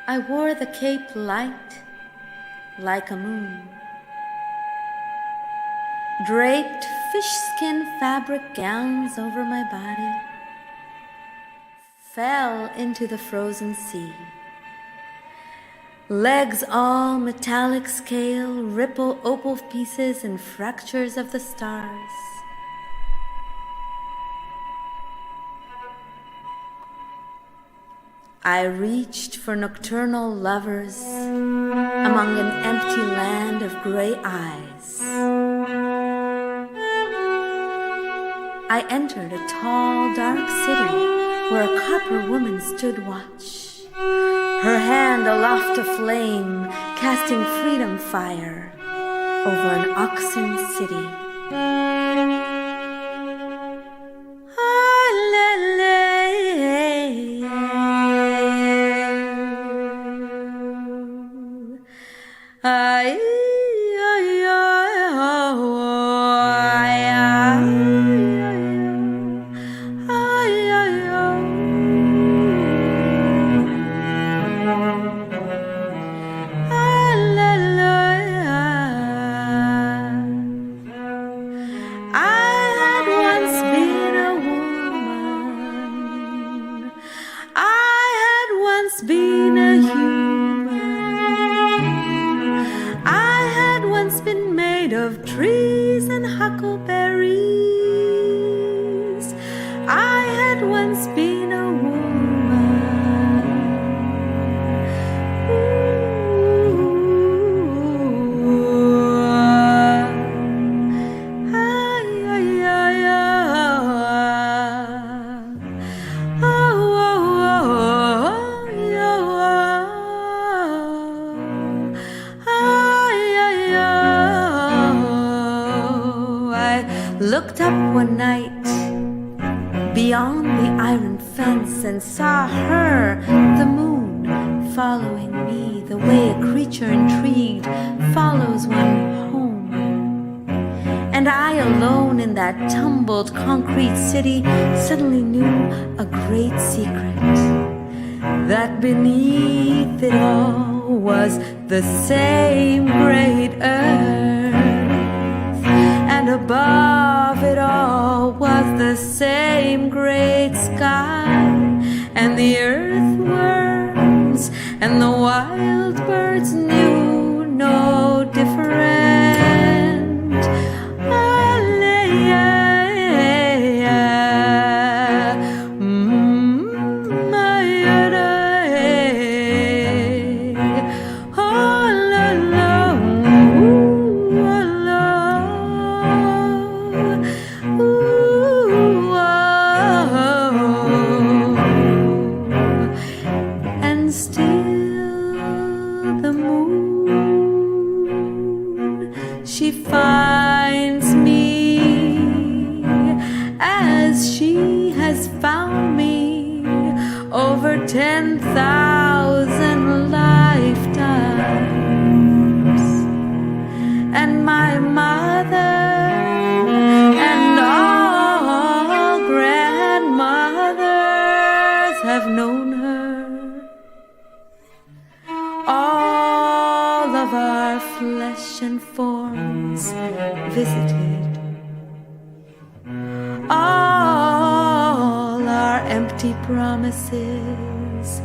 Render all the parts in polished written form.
I wore the cape light like a moon, draped fish-skin fabric gowns over my body, fell into the frozen sea. Legs all metallic scale, ripple opal pieces and fractures of the stars. I reached for nocturnal lovers among an empty land of gray eyes. I entered a tall, dark city where a copper woman stood watch, her hand aloft aflame, casting freedom fire over an oxen city. Looked up one night beyond the iron fence and saw her, the moon, following me the way a creature intrigued follows one home. And I, alone in that tumbled concrete city, suddenly knew a great secret, that beneath it all was the same great earth, and above it all was the same great sky, and the earthworms and the wild birds knew no different. She finds me as she has found me over 10,000 lifetimes. And my mother and all grandmothers have known her. All of our flesh and forms visited, all our empty promises,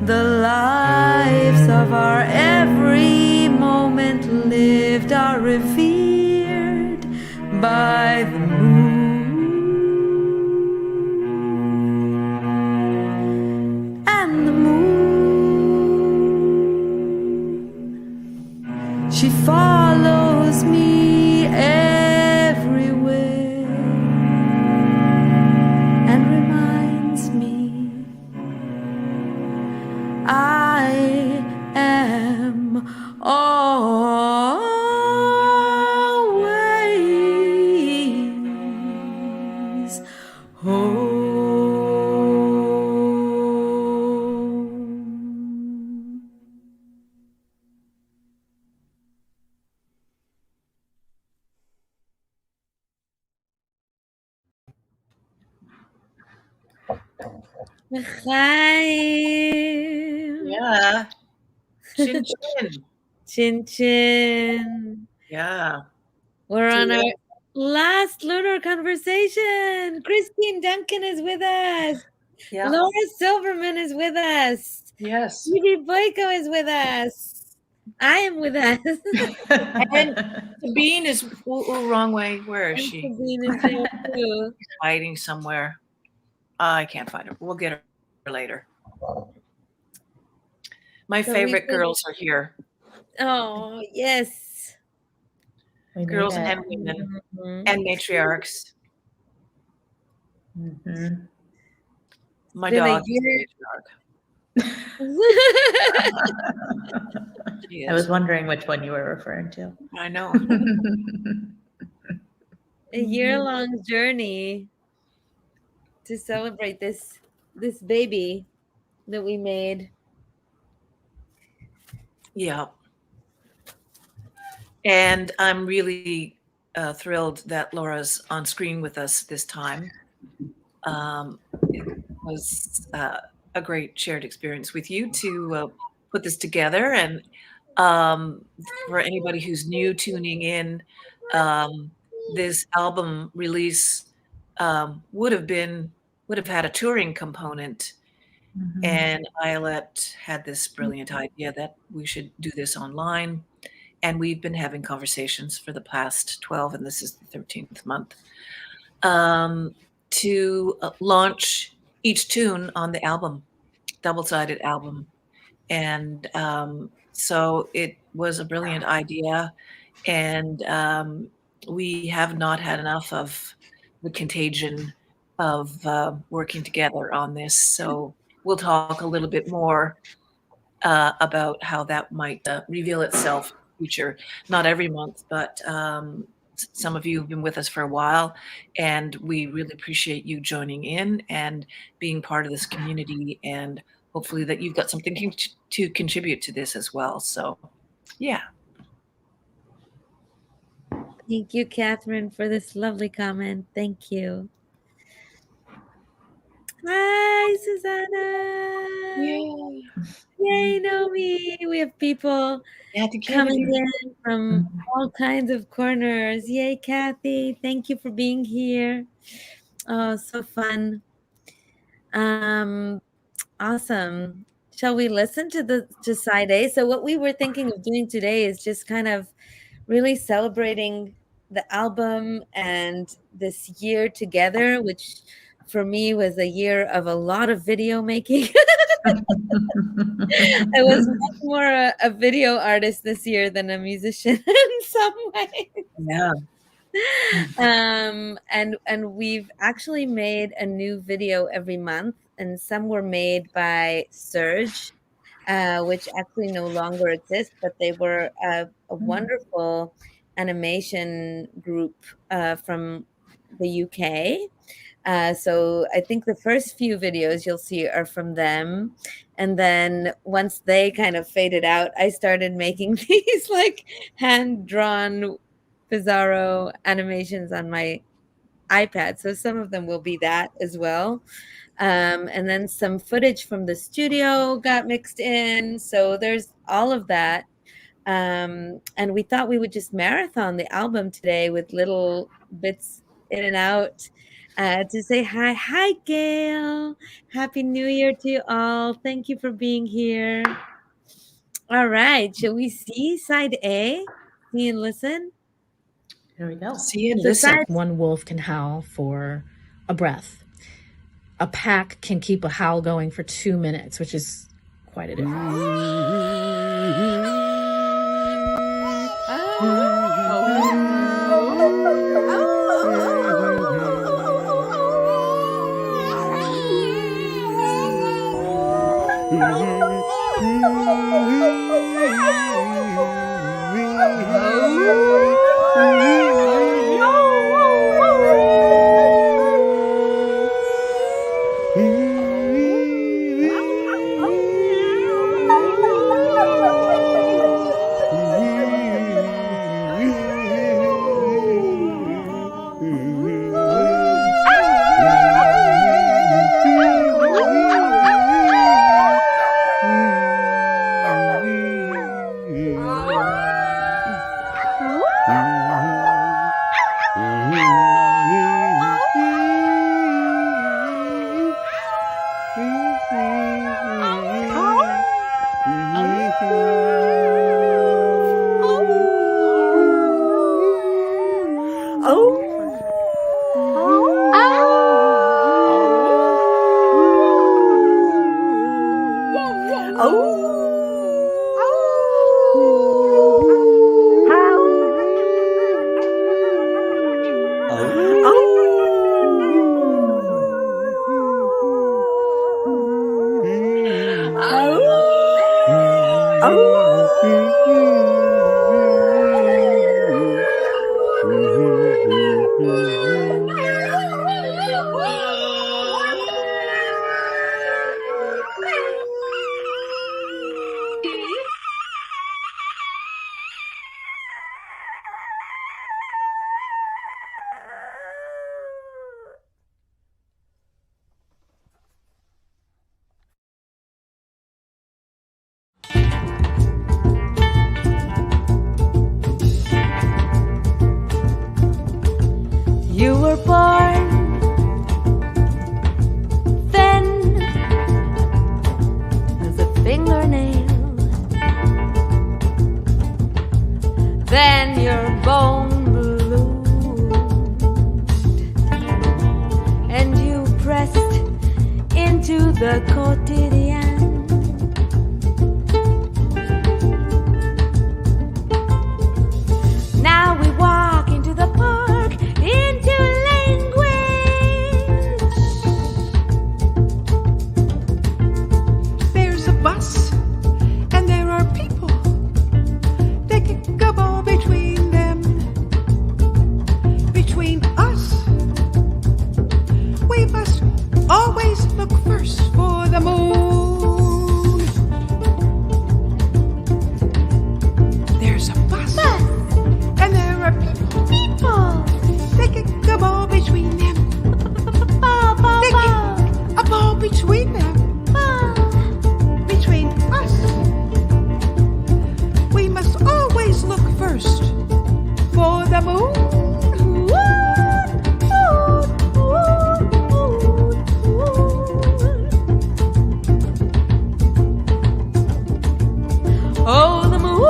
the lives of our every moment lived are revered by the moon. And the moon, she follows me everywhere and reminds me I am always home. Yeah. Chin chin. Chin chin. Yeah. We're on our last Lunar Conversation. Christine Duncan is with us. Yeah. Laura Silverman is with us. Yes. Evie Boyko is with us. I am with us. And Sabine is wrong way. Where is she? Sabine is there too. Hiding somewhere. I can't find her. We'll get her later. My favorite girls are here. Oh, yes. Girls and women and matriarchs. Mm-hmm. My dog is a matriarch. I was wondering which one you were referring to. I know. A year-long journey to celebrate this baby that we made. Yeah. And I'm really thrilled that Laura's on screen with us this time. It was a great shared experience with you to put this together. And for anybody who's new tuning in, this album release would have had a touring component. Mm-hmm. And Ayelet had this brilliant idea that we should do this online. And we've been having conversations for the past 12, and this is the 13th month, to launch each tune on the album, double-sided album. And so it was a brilliant idea. And we have not had enough of the contagion of working together on this. So we'll talk a little bit more about how that might reveal itself in the future. Not every month, but some of you have been with us for a while, and we really appreciate you joining in and being part of this community, and hopefully that you've got something to contribute to this as well. So, yeah. Thank you, Catherine, for this lovely comment. Thank you. Hi, Susanna. Yay. Yay, Nomi. We have people coming in from all kinds of corners. Yay, Kathy. Thank you for being here. Oh, so fun. Awesome. Shall we listen to side A? So what we were thinking of doing today is just kind of really celebrating the album and this year together, which for me was a year of a lot of video making. I was much more a video artist this year than a musician in some ways. Yeah. And we've actually made a new video every month, and some were made by Surge, which actually no longer exists, but they were a wonderful animation group from the UK. So I think the first few videos you'll see are from them. And then once they kind of faded out, I started making these like hand-drawn bizarro animations on my iPad. So some of them will be that as well. And then some footage from the studio got mixed in. So there's all of that. And we thought we would just marathon the album today with little bits in and out to say hi. Hi, Gail. Happy New Year to you all. Thank you for being here. All right. Shall we see side A? See and listen? Here we go. See and listen. One wolf can howl for a breath. A pack can keep a howl going for 2 minutes, which is quite a difference. You were born thin as a fingernail. Then your bone ballooned, and you pressed into the quotidian. Now we walk into the park, into language. There's a bus, and there are people. They kick a ball between them. Between us, we must always look first for the moon. There's a bus, and there are people. They kick a ball between them. They kick a ball between them. Between us, we must always look first for the moon. Oh, the moon,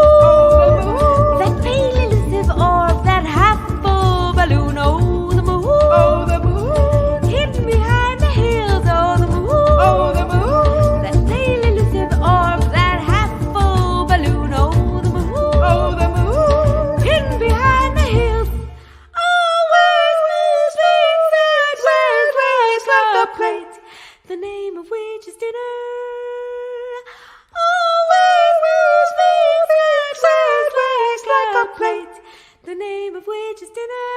that pale elusive orb, that half-full balloon. Oh, the moon, Oh, the moon. hidden behind the hills. Oh, the moon, Oh, the moon. that pale elusive orb, that half-full balloon. Oh, the moon, Oh, the moon. hidden behind the hills. Always moving sideways like a plate, the name of which is dinner. Always moving sideways like a plate, the name of which is dinner.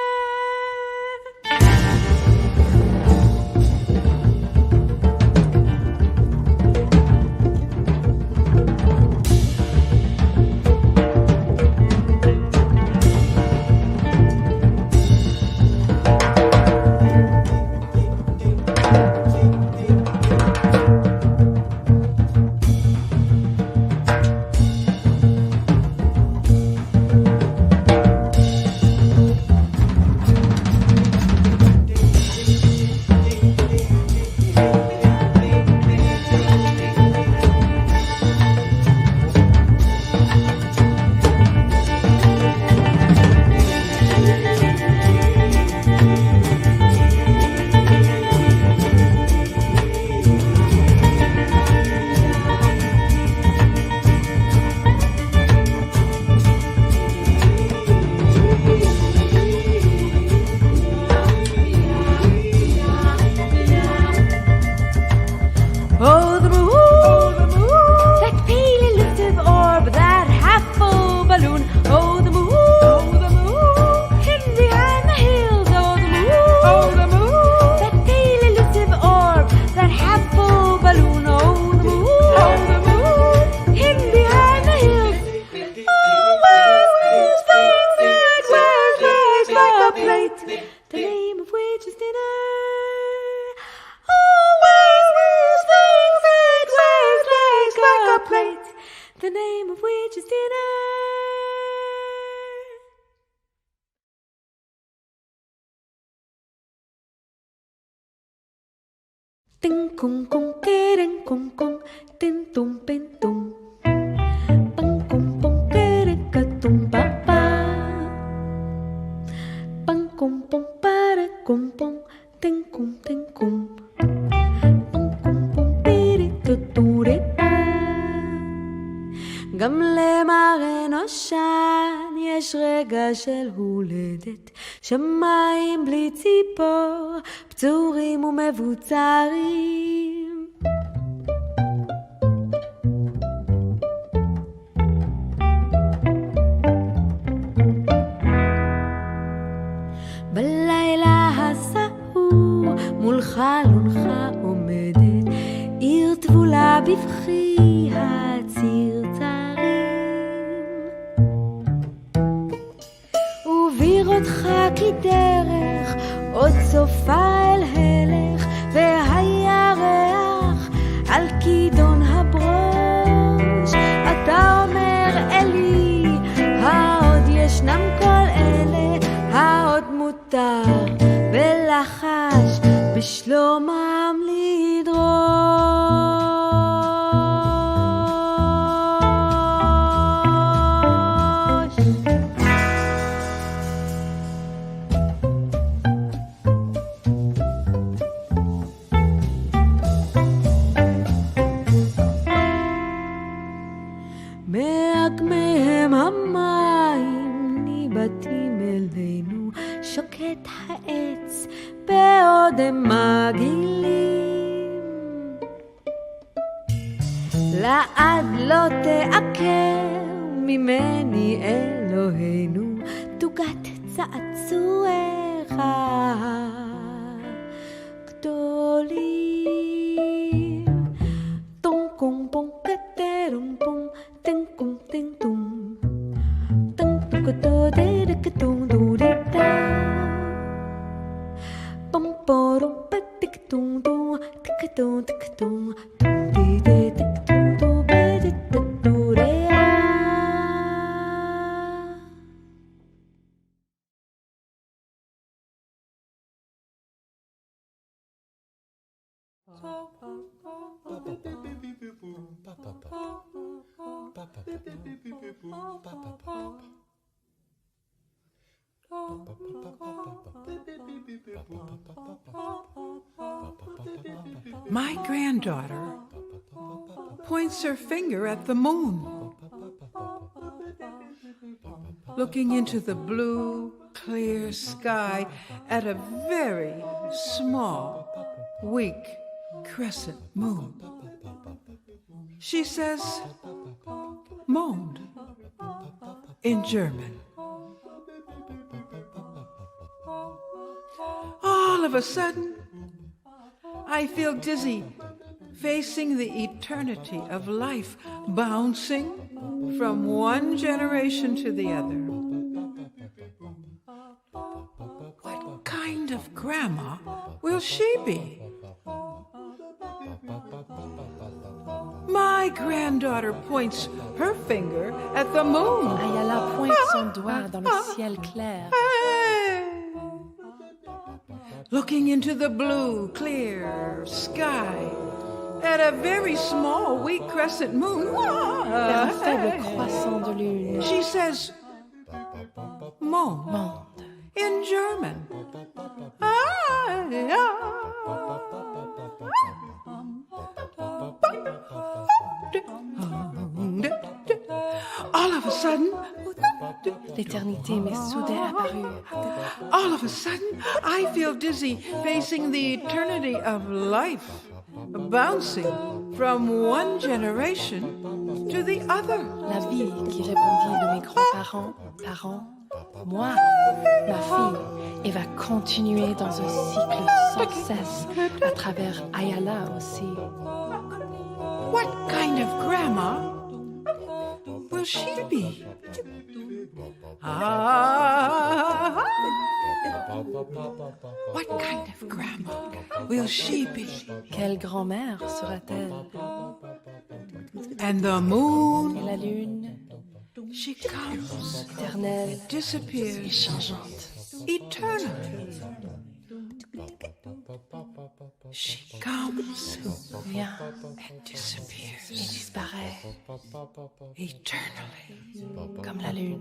Oh, the moon, that pale elusive orb, that half-full balloon. Oh, the moon, hidden behind the hills. Oh, the moon, Oh, the moon. that pale elusive orb, that half-full balloon. Oh, the moon, Oh, the moon. hidden behind the hills. Always moving sideways like a plate, the name of which is dinner. Always moving sideways like a plate, the name of which is dinner. Ting kung kung kering kung kung, tin tum pin tum. Pang kung pong kering ka tum pa pa. Pang kung pong pare kung pong, ting kum ting kum. Pang kung pong piri tu tu re pa. גם למראה נושן יש רגע של הולדת, שמיים בלי ציפור, פצורים ומבוצרים. אלונך עומדת, עיר טבולה בבכי הצרצרים. ובירותך כדרך, עוד סופה אל הלך, והירח על כידון הברוש. אתה אומר אלי, העוד ישנם כל אלה, העוד מותר בלחש בשלומם לדרוש. מאגמיהם המים ניבטים אלינו, שוקט העץ בעוד הם מגעילים. לעד לא תעקר ממני אלוהינו תוגת צעצועיך גדולים. טום קום פום קטרום פום טם קום טם טום טם טום קטו דדק טום דודיטה פום פורום פתק טום טום תק טום תק טום דידק טום טום בדק טוריה. My granddaughter points her finger at the moon, looking into the blue, clear sky at a very small, weak crescent moon. She says, Mond, in German. All of a sudden, I feel dizzy, facing the eternity of life, bouncing from one generation to the other. What kind of grandma will she be? My granddaughter points her finger at the moon. Ayala pointe son doigt dans le ciel clair. Looking into the blue, clear sky at a very small, weak crescent moon. Vers un faible croissant de lune. She says, Mond, Monde. in German. All of a sudden, L'éternité m'est soudain apparue. all of a sudden, I feel dizzy, facing the eternity of life, bouncing from one generation to the other. La vie qui répondit de mes grands-parents, parents, moi, ma fille, et va continuer dans un cycle sans cesse à travers Ayala aussi. What kind of grandma will she be? What kind of grandma will she be? Quelle grand-mère sera-t-elle? And the Et moon, la lune, she comes, éternelle et disappears, changeante. eternally. She comes Vient and et disappears, disparaît eternally. comme la lune.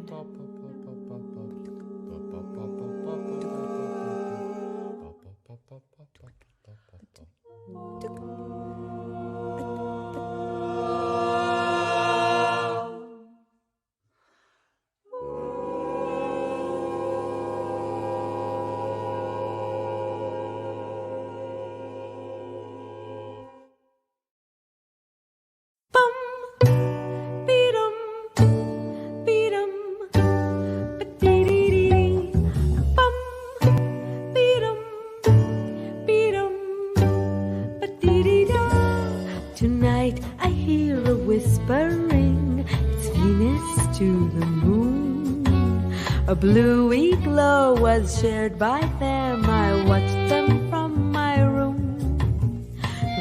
Tonight I hear a whispering, it's Venus to the moon. A bluey glow was shared by them, I watched them from my room.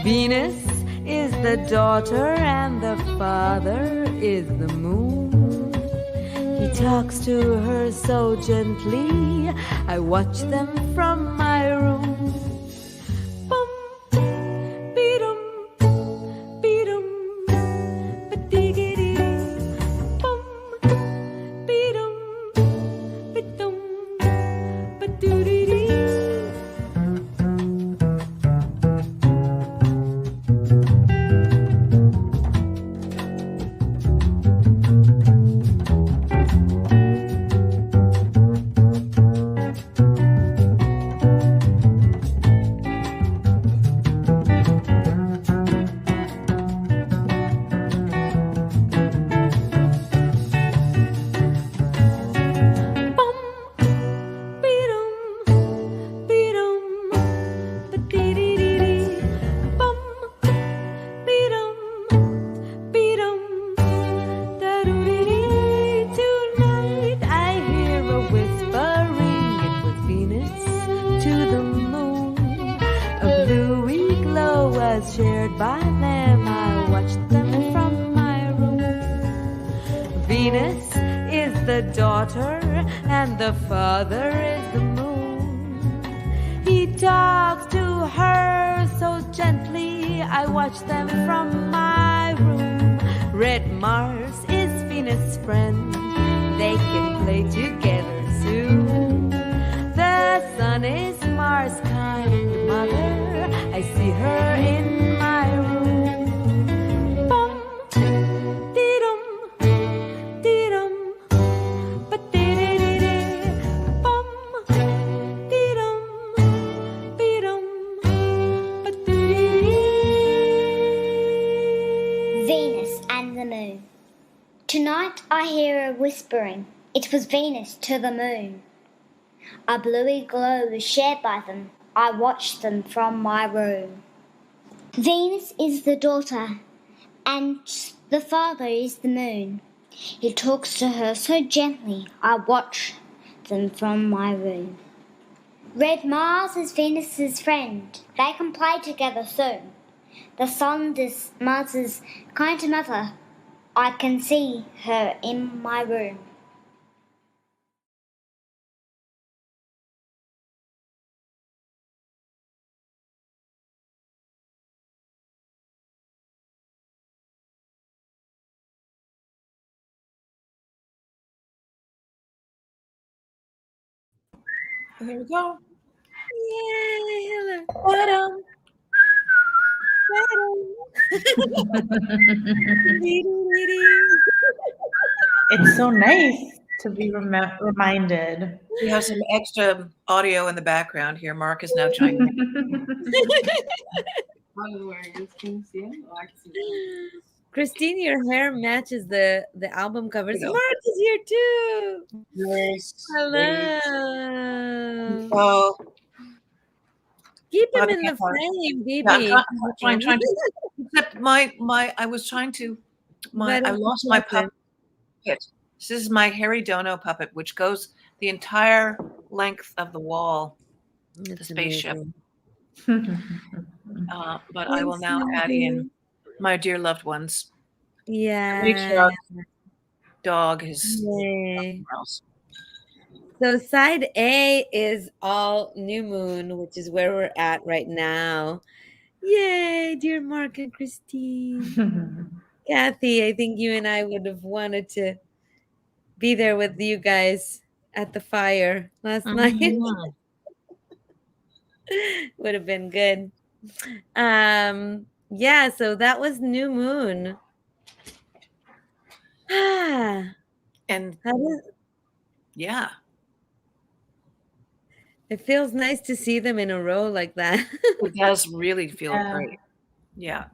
Venus is the daughter and the father is the moon. He talks to her so gently, I watch them from my room. Shared by them, I watched them from my room. Venus is the daughter and the father is the moon. He talks to her so gently, I watch them from my room. Red Mars is Venus' friend, they can play together soon. The sun is Mars' kind mother, I see her in my room. Bum, dee-dum, dee-dum, ba-dee-dee-dee-dee. Bum, dee-dum, dee-dum, ba-dee-dee-dee. Venus and the moon. Tonight I hear a whispering, it was Venus to the moon. A bluey glow was shared by them, I watched them from my room. Venus is the daughter, and the father is the moon. He talks to her so gently, I watch them from my room. Red Mars is Venus's friend, they can play together soon. The sun is Mars's kind mother, I can see her in my room. Here we go. Yay! Ta-dum. It's so nice to be reminded. We have some extra audio in the background here. Mark is now chiming in. Christine, your hair matches the album cover. There you So go. Mark is here too. Yes. Hello. Oh, Keep him Bobby in the can't talk. frame, baby. yeah, I'm trying to. Except I was trying to. But I lost my puppet. This is my Harry Dono puppet, which goes the entire length of the wall. That's spaceship. amazing. But I will now add in my dear loved ones. Yeah. Make sure our dog is Yay. somewhere else. So side A is all new moon, which is where we're at right now. Yay, dear Mark and Christine. Kathy, I think you and I would have wanted to be there with you guys at the fire last night. Would have been good. Yeah, so that was new moon. And How does yeah, it feels nice to see them in a row like that. it does really feel Yeah. great. Yeah.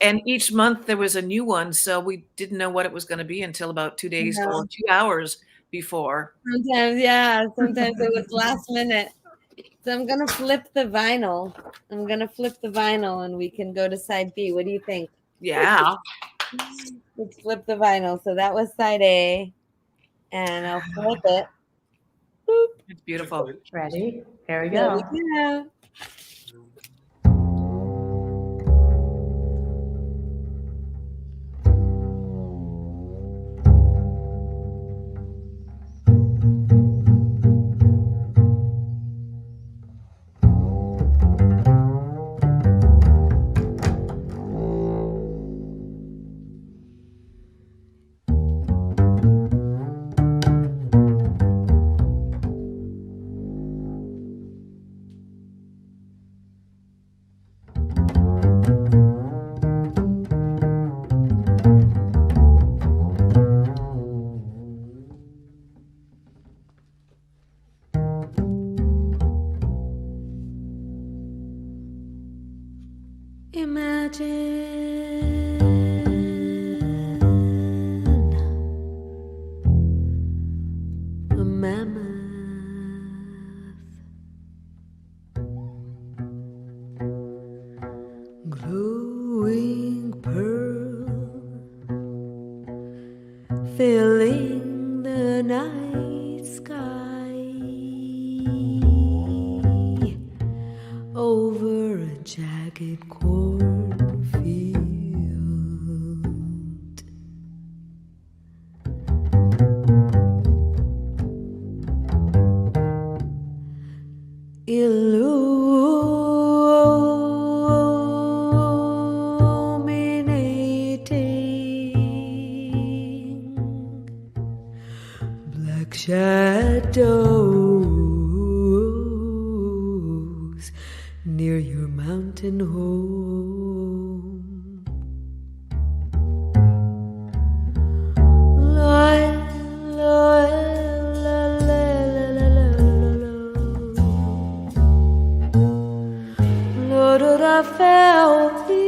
And each month there was a new one, so we didn't know what it was going to be until about 2 days Yeah. or 2 hours before. Sometimes, yeah, sometimes it was last minute. So I'm gonna flip the vinyl. And we can go to side B. What do you think? Yeah. Let's flip the vinyl. So that was side A. And I'll flip it. It's beautiful. Ready? Here we There go. we go. Imagine a mammoth glowing pearl filling the night sky over a jagged cornfield. Illuminating black shadows near your mountain home. Lord, I felt thee.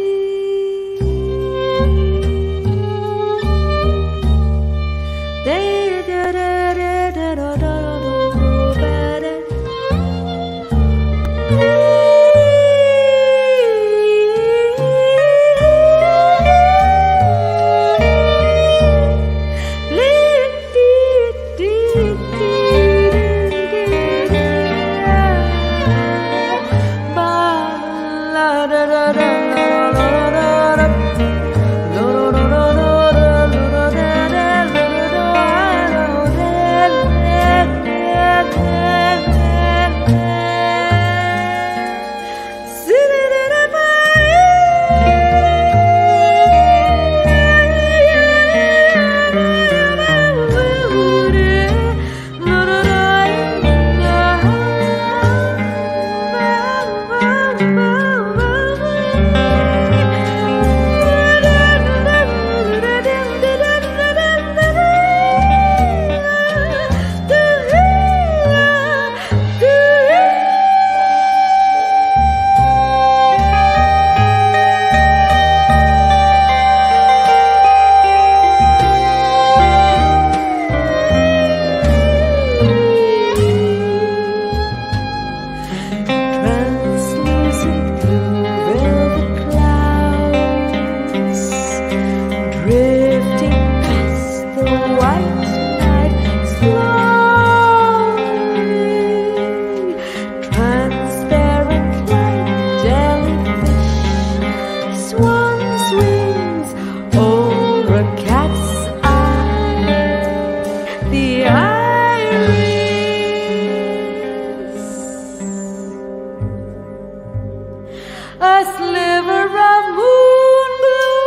A sliver of moon blue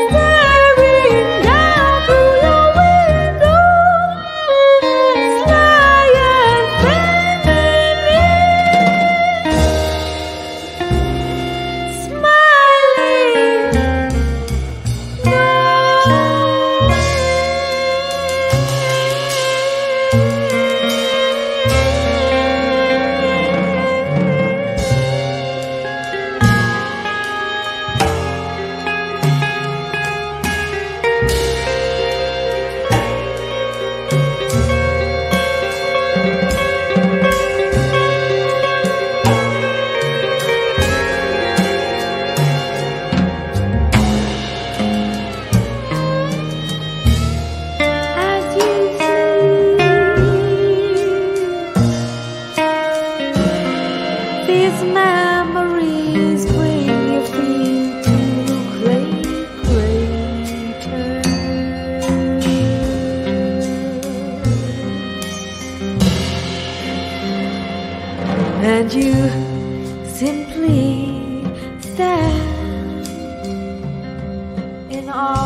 staring down through your window, sly and friendly, smiling. and you simply stand in awe.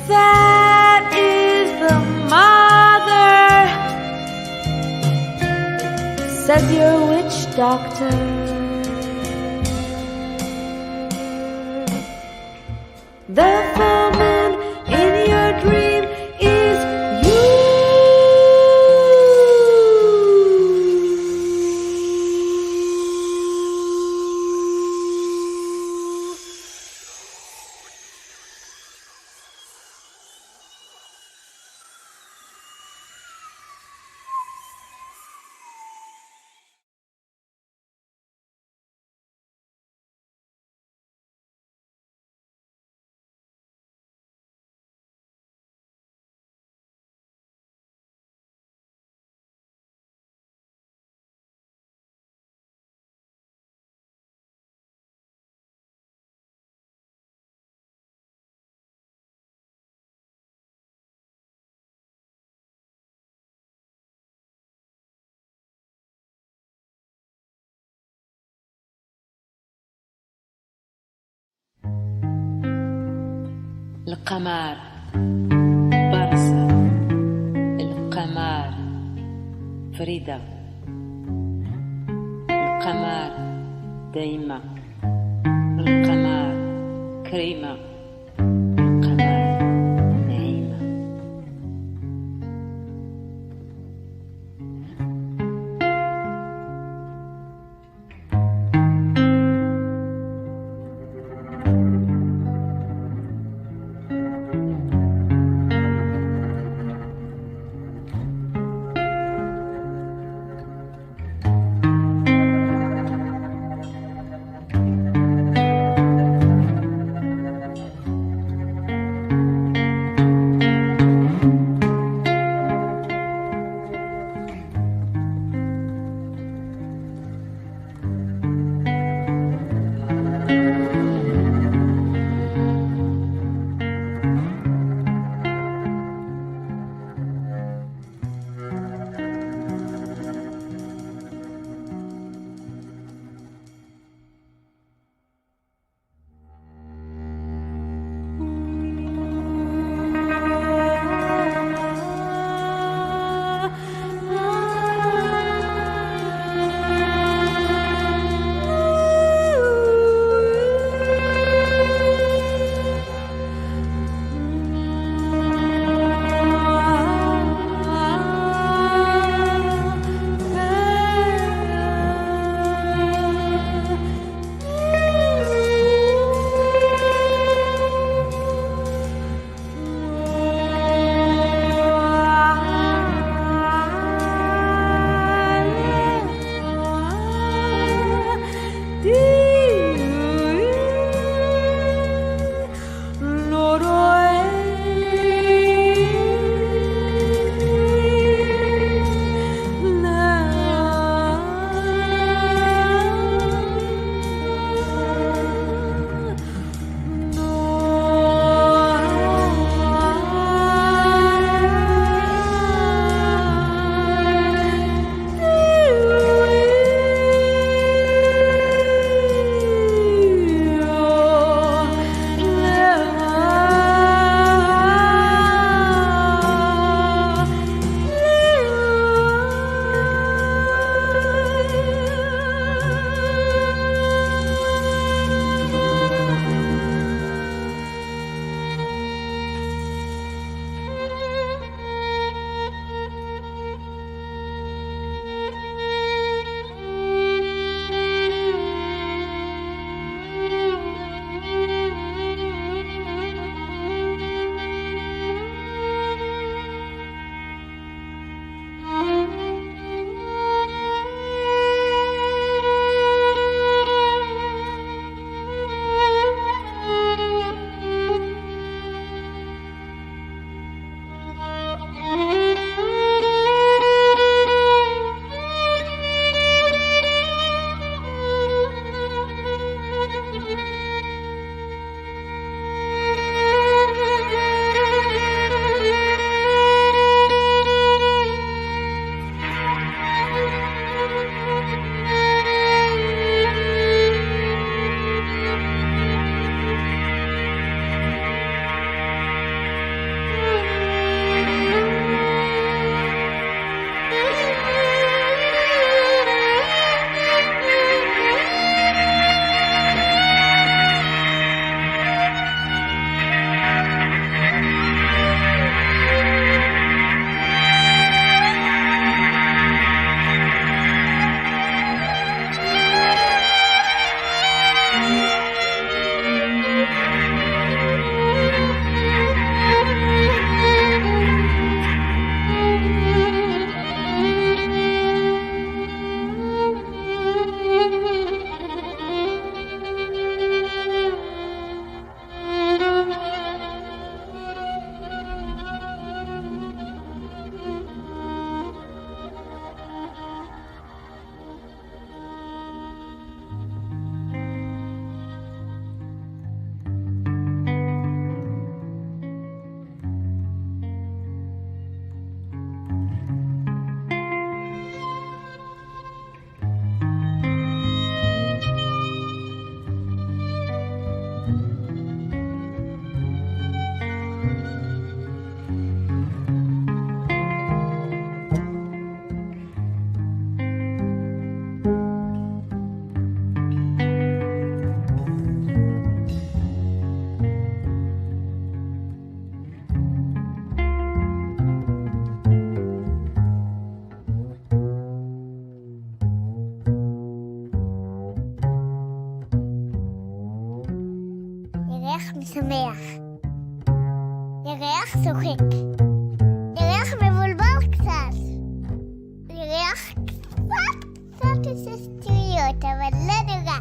That is the mother, says your witch doctor. The full moon in your dream is you. القمر برصة، القمر فريدة، القمر دايمة، القمر كريمة، القمر نعيمة. משמח. ירח צוחק. ירח מבולבל קצת. ירח קצת עושה סטריות, אבל לא נורא.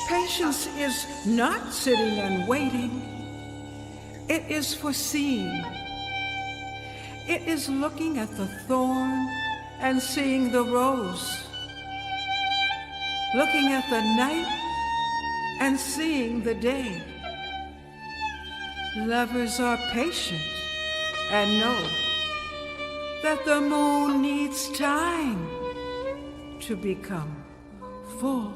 Patience is not sitting and waiting. It is foreseeing. It is looking at the thorn and seeing the rose. Looking at the night and seeing the day. Lovers are patient and know that the moon needs time to become full.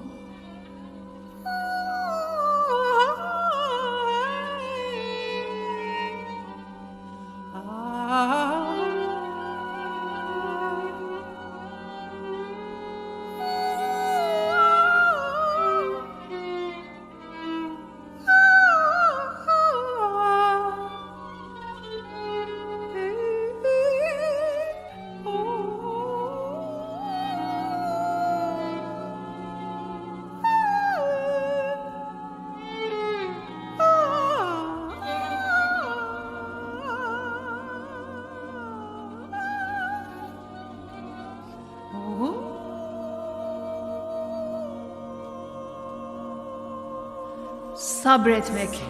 Sabretmek,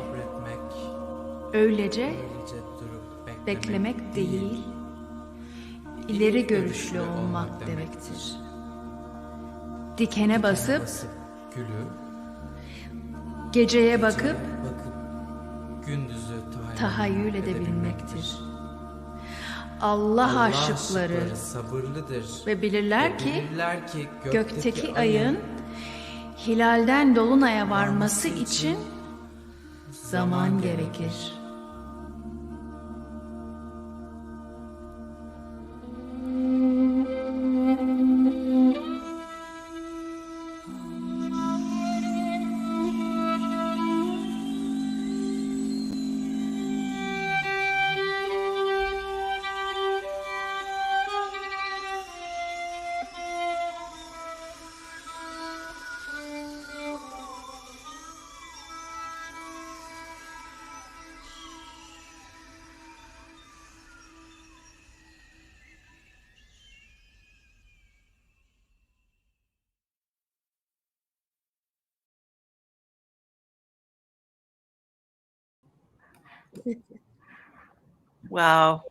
öylece beklemek değil, ileri görüşlü olmak demektir. Dikene basıp, geceye bakıp, tahayyül edebilmektir. Allah aşıkları ve bilirler ki gökteki ayın hilalden dolunaya varması için zaman gerekir. Wow.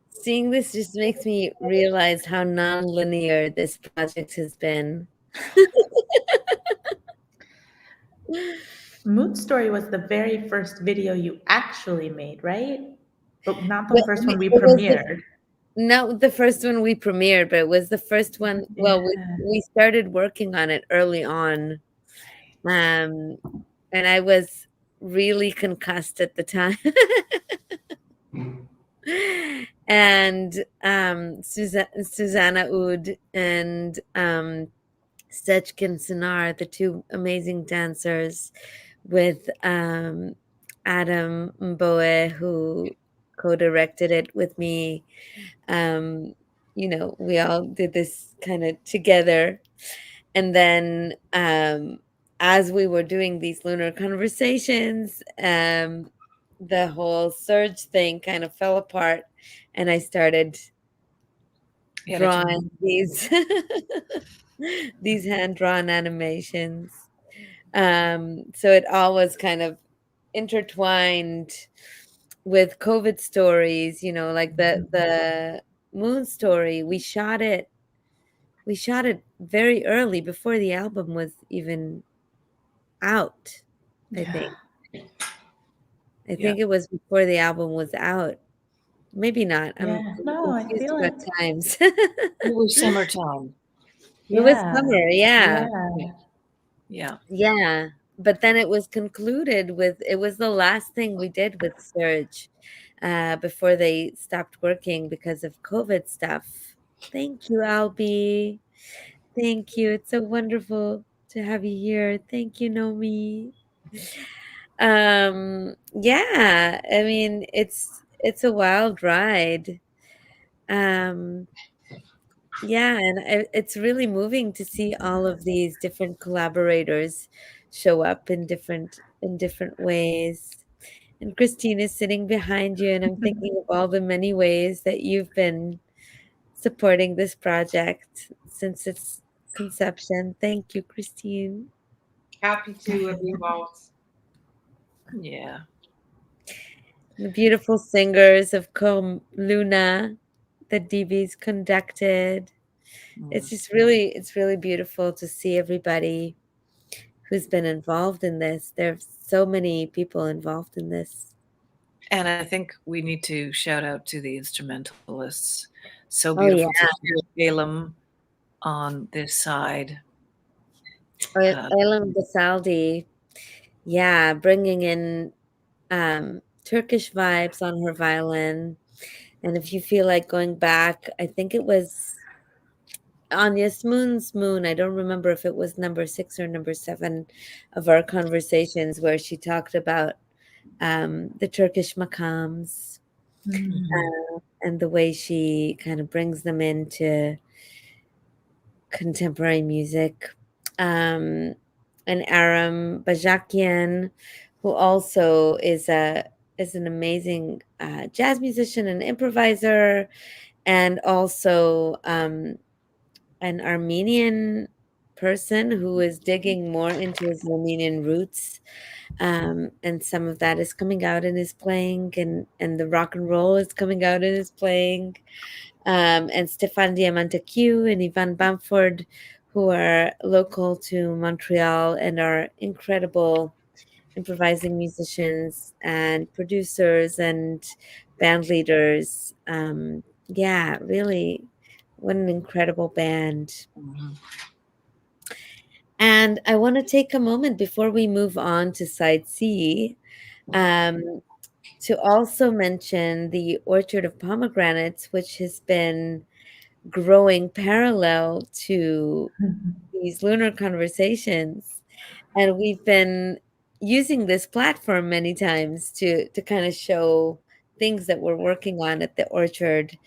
Seeing this just makes me realize how non-linear this project has been. Moon Story was the very first video you actually made, right? But not the first one we It was premiered. not the first one we premiered, but it was the first one. Well, Yeah. we started working on it early on. And I was really concussed at the time. And Susanna Oud and Sechkin Sinar, the two amazing dancers, with Adam Mboe, who co-directed it with me. We all did this kind of together. And then as we were doing these lunar conversations, the whole surge thing kind of fell apart, and I started drawing these these hand-drawn animations. So it all was kind of intertwined with COVID stories, like the moon story. We shot it very early before the album was even out, I think. I think it was before the album was out. Maybe not. I'm No, I confused feel about like times. It was summertime. It was summer, yeah. Yeah. Yeah. But then it was concluded with, it was the last thing we did with Surge before they stopped working because of COVID stuff. Thank you, Albie. Thank you. It's so wonderful to have you here. Thank you, Nomi. Yeah, I mean, it's a wild ride. Yeah, and it's really moving to see all of these different collaborators show up in different ways. And Christine is sitting behind you, and I'm thinking of all the many ways that you've been supporting this project since its conception. Thank you, Christine. Happy to be involved. Yeah. The beautiful singers of Luna that DB's conducted. It's really beautiful to see everybody who's been involved in this. There's so many people involved in this. And I think we need to shout out to the instrumentalists. So Oh, beautiful yeah. to hear Balaam on this side. Elam Basaldi, yeah, bringing in Turkish vibes on her violin. And if you feel like going back, I think it was on Yasmin's Moon. I don't remember if it was number 6 or number 7 of our conversations where she talked about the Turkish makams and the way she kind of brings them into contemporary music. And Aram Bajakian, who also is an amazing jazz musician and improviser, and also an Armenian person who is digging more into his Armenian roots. And some of that is coming out in his playing, and the rock and roll is coming out in his playing. And Stefan Diamantacue and Ivan Bamford, who are local to Montreal and are incredible improvising musicians and producers and band leaders. Yeah, really, what an incredible band. And I want to take a moment before we move on to side C to also mention the Orchard of Pomegranates, which has been growing parallel to these lunar conversations. And we've been using this platform many times to kind of show things that we're working on at the Orchard.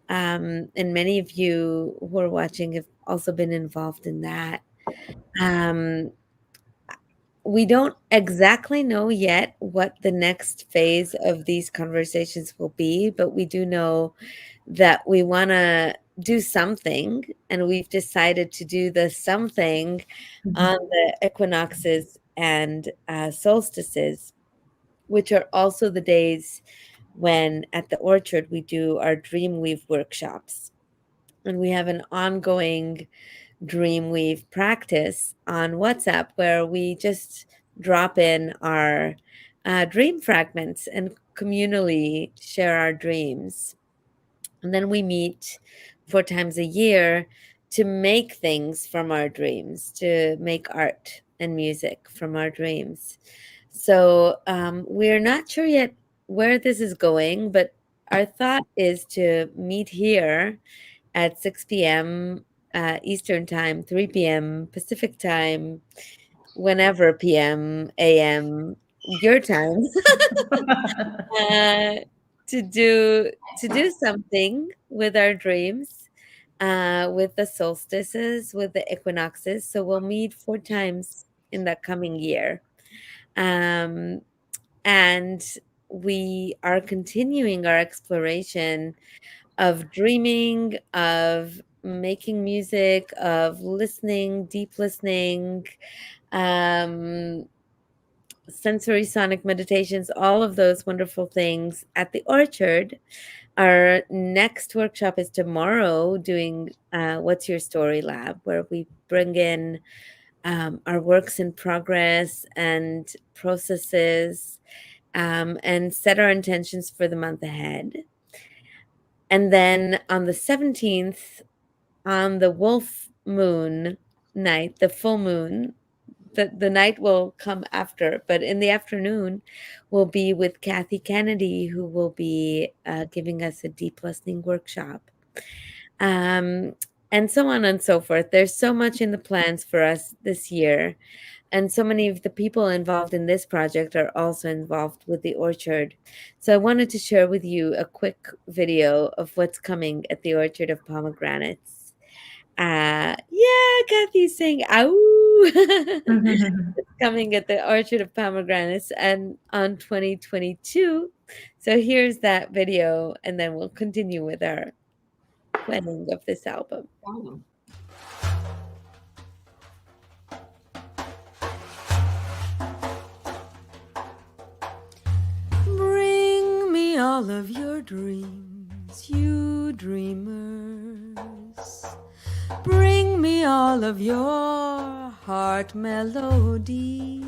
And many of you who are watching have also been involved in that. We don't exactly know yet what the next phase of these conversations will be, but we do know that we want to do something, and we've decided to do the something on the equinoxes and solstices. which are also the days when at the orchard we do our Dreamweave workshops. And we have an ongoing Dreamweave practice on WhatsApp where we just drop in our dream fragments and communally share our dreams. And then we meet 4 times a year to make things from our dreams, to make art and music from our dreams. So we're not sure yet where this is going, but our thought is to meet here at 6 p.m. Eastern Time, 3 p.m. Pacific Time, whenever p.m. a.m. your time, uh, to do something with our dreams, with the solstices, with the equinoxes. So we'll meet 4 times in the coming year. And we are continuing our exploration of dreaming, of making music, of listening, deep listening, sensory sonic meditations, all of those wonderful things at the orchard. Our next workshop is tomorrow, doing What's Your Story Lab, where we bring in our works in progress and processes, and set our intentions for the month ahead. And then on the 17th, on the wolf moon night, the full moon, the night will come after, but in the afternoon, we'll be with Kathy Kennedy, who will be giving us a deep listening workshop. And so on and so forth. There's so much in the plans for us this year. And so many of the people involved in this project are also involved with the orchard. So I wanted to share with you a quick video of what's coming at the Orchard of Pomegranates. Yeah, Kathy's saying, "Ow!" It's coming at the Orchard of Pomegranates and on 2022. So here's that video, and then we'll continue with our planning of this album. Oh. Bring me all of your dreams, you dreamers. Bring me all of your heart melodies.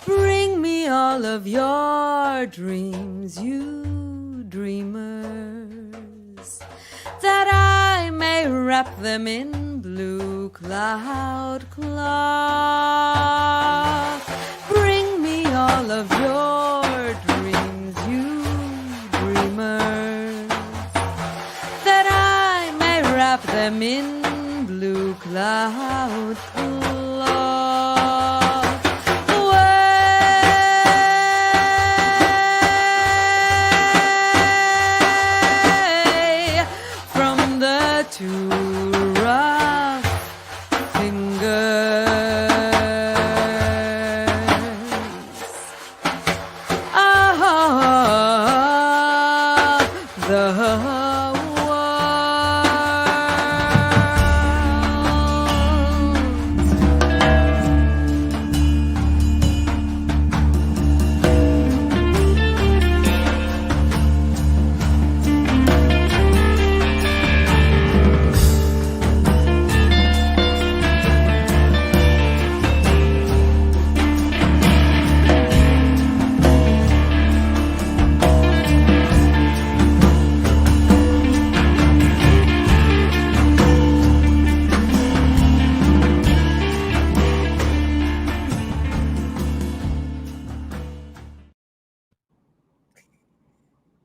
Bring me all of your dreams, you dreamers, that I may wrap them in blue cloud cloth. Bring me all of your dreams, you dreamers, that I may wrap them in blue cloud cloth. Away from the too rough fingers of the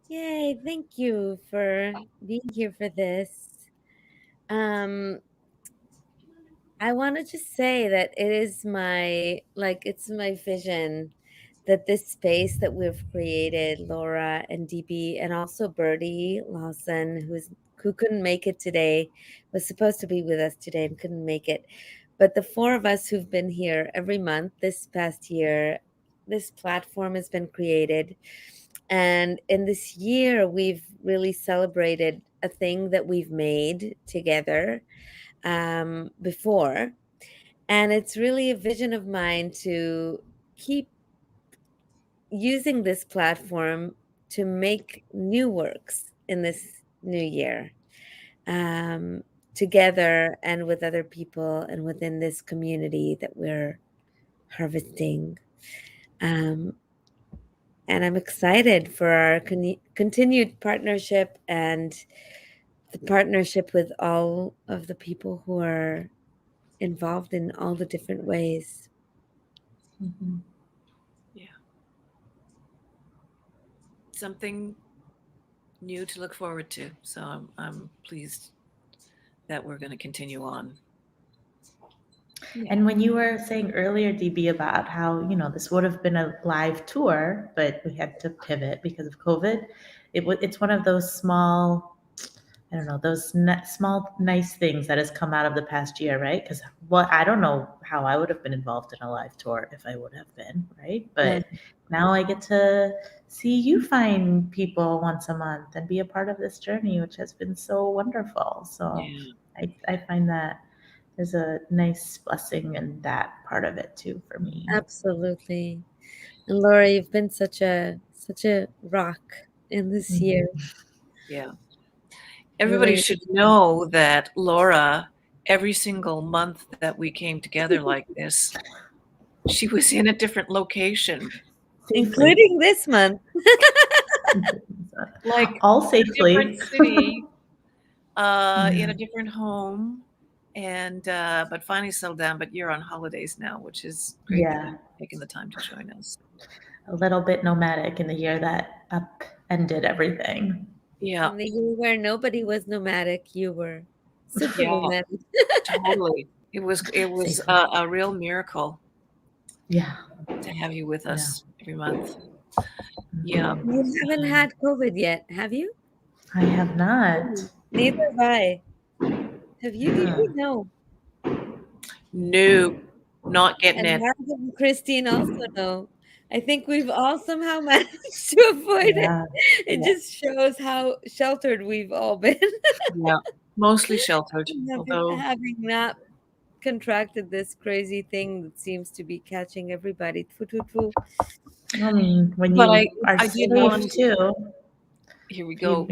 Yay, thank you for being here for this. I want to just say that it is it's my vision that this space that we've created, Laura and DB, and also Birdie Lawson, who couldn't make it today, was supposed to be with us today and couldn't make it. But the four of us who've been here every month this past year, this platform has been created. And in this year, we've really celebrated a thing that we've made together before. And it's really a vision of mine to keep using this platform to make new works in this new year, together and with other people and within this community that we're harvesting. And I'm excited for our continued partnership and the partnership with all of the people who are involved in all the different ways. Mhm. Yeah. Something new to look forward to. So I'm pleased that we're going to continue on. And when you were saying earlier, DB, about how, this would have been a live tour, but we had to pivot because of COVID, it's one of those small, I don't know, those small, nice things that has come out of the past year, right? Because I don't know how I would have been involved in a live tour if I would have been, right? But now I get to see you find people once a month and be a part of this journey, which has been so wonderful. So Yeah. I find that there's a nice blessing in that part of it too for me. Absolutely. And Laura, you've been such a rock in this year. Yeah. Everybody Really. should know that Laura, every single month that we came together like this, she was in a different location. Including this month. Like all a safely. different city, in a different home, and but finally settled down. But you're on holidays now, which is great that you're taking the time to join us. A little bit nomadic in the year that upended everything. Yeah. In the year where nobody was nomadic, you were super Yeah. nomadic. Totally. It was a real miracle. Yeah. To have you with us every month. Yeah. You haven't had COVID yet, have you? I have not. Neither have I. Have you, DB? No. No, not getting And it. Margaret and Christine also know. I think we've all somehow managed to avoid it. It just shows how sheltered we've all been. Yeah, mostly sheltered. Although having not contracted this crazy thing that seems to be catching everybody. Tfu, tfu, tfu. I mean, when But you are I did safe want too. Here we go.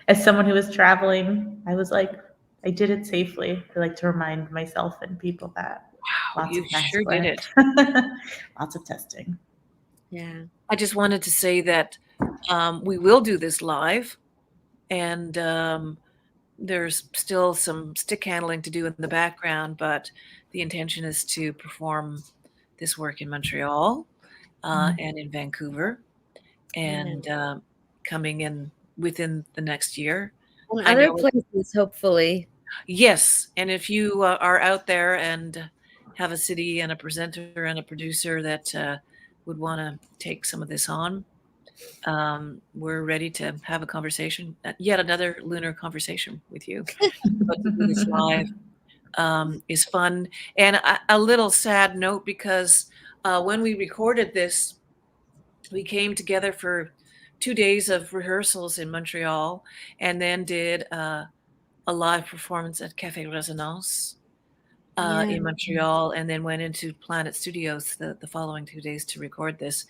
As someone who was traveling, I was like, I did it safely. I like to remind myself and people that. Wow, Lots you of mask sure wear. did it. Lots of testing. Yeah. I just wanted to say that we will do this live, and there's still some stick handling to do in the background, but the intention is to perform this work in Montreal and in Vancouver, and coming in within the next year. And other places, hopefully. Yes, and if you are out there and have a city and a presenter and a producer that would want to take some of this on, we're ready to have a conversation, yet another lunar conversation with you. But to do this live is fun. And a little sad note, because when we recorded this, we came together for 2 days of rehearsals in Montreal, and then did a live performance at Café Résonance in Montreal, and then went into Planet Studios the following 2 days to record this.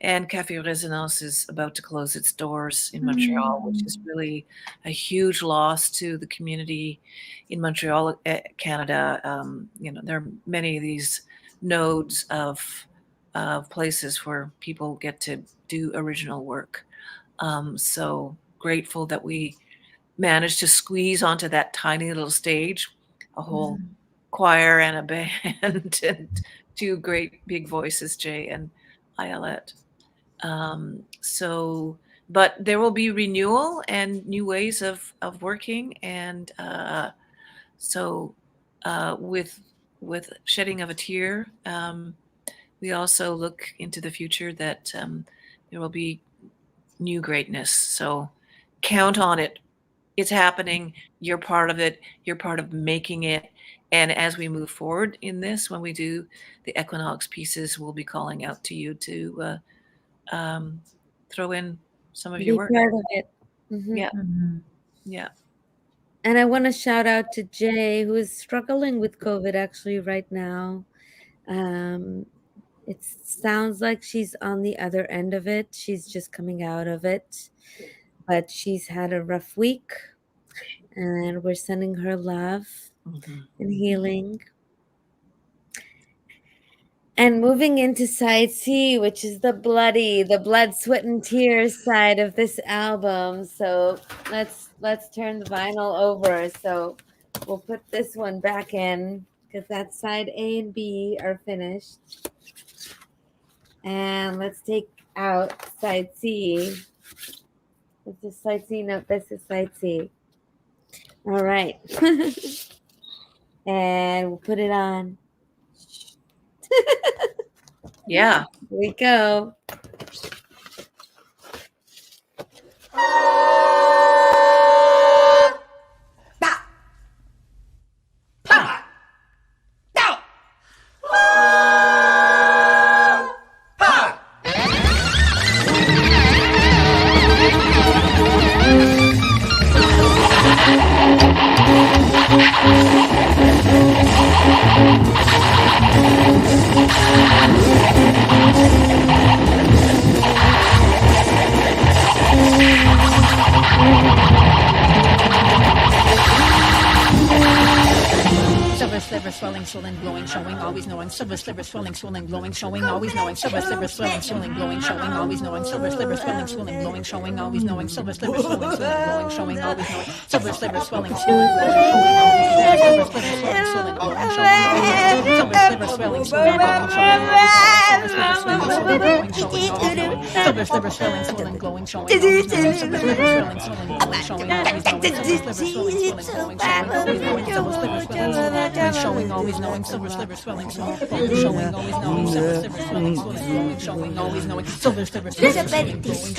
And Café Résonance is about to close its doors in Montreal, which is really a huge loss to the community in Montreal, Canada. There are many of these nodes of places where people get to do original work. So grateful that we managed to squeeze onto that tiny little stage, a whole choir and a band and 2 great big voices, Jay and Ayelet. But there will be renewal and new ways of working, and with shedding of a tear, we also look into the future that there will be new greatness. So count on it. It's happening. You're part of it. You're part of making it. And as we move forward in this, when we do the equinox pieces, we'll be calling out to you to throw in some of your work. Be part of it. Yeah. Yeah. And I want to shout out to Jay, who is struggling with COVID actually right now. It sounds like she's on the other end of it. She's just coming out of it. But she's had a rough week. And we're sending her love and healing. And moving into side C, which is the blood, sweat, and tears side of this album. So let's turn the vinyl over. So we'll put this one back in because that's side A and B are finished. And let's take out side C. This is side C. No, this is side C. All right. And we'll put it on. Yeah. Here we go. Silver sliver swelling, swollen, glowing, showing, always knowing. Silver sliver swelling, swollen, glowing, showing, always knowing. Silver sliver swelling, swollen, glowing, showing, always knowing. Silver sliver swelling, swollen, glowing, showing, always knowing. Silver sliver swelling, swollen, glowing, showing, always knowing. Silver sliver swelling, swollen, glowing, showing, always knowing. Silver sliver swelling, swollen, glowing, showing, always knowing. Silver sliver swelling, swollen, glowing, showing, always knowing. Silver sliver swelling, swollen, glowing, showing, always knowing. Silver sliver swelling, swollen, glowing, showing, always knowing. Silver sliver swelling, swollen, glowing, showing, always knowing. Silver sliver swelling, swollen, showing, always knowing. Silver sliver swelling, swollen, glowing, showing, always knowing. Silver sliver swelling, swollen, glowing, showing, always knowing. Silver sliver swelling, swollen, glowing, showing, always knowing. Silver sliver swelling, swollen,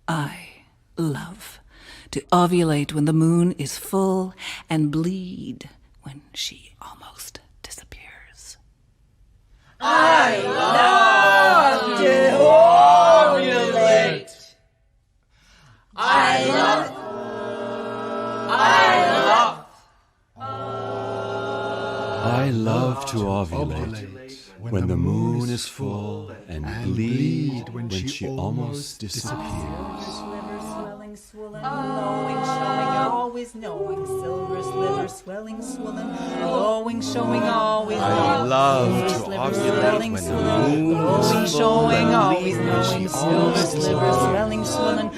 I love to ovulate when the moon is full and bleed when she almost disappears. I love to ovulate. I love to ovulate when the moon is full and bleed when she almost disappears. Swelling, glowing, showing, always knowing. Silver sliver swelling, swollen, glowing, showing, always knowing. I love to ovulate when the moon is full and bleed when she almost disappears. Silver swelling, swollen,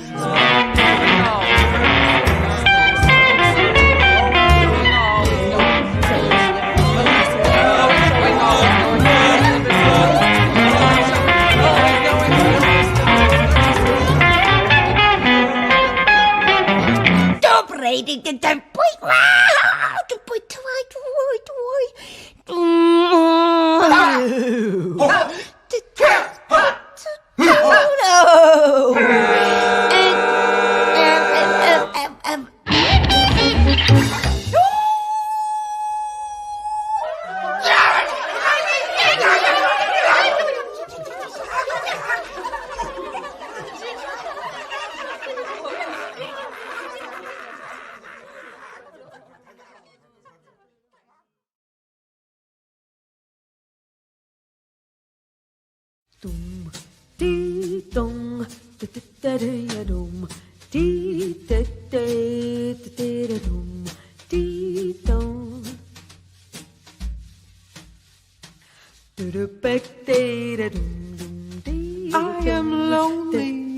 I am lonely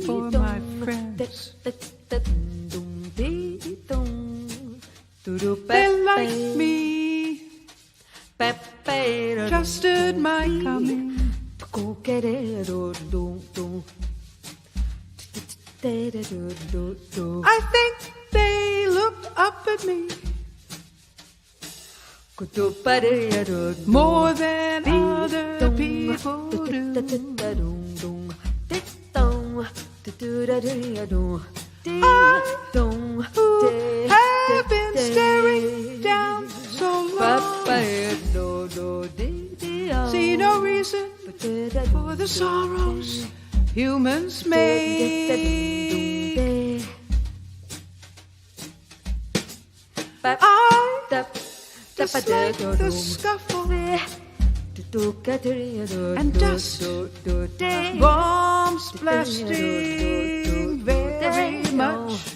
for my friends. They like me, trusted my coming. I think they look up at me more than other people do. I have been staring down poison for the sorrows humans made. I dislike the scuffle and dust, bombs blasting very much.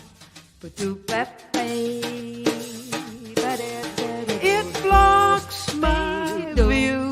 It blocks my view.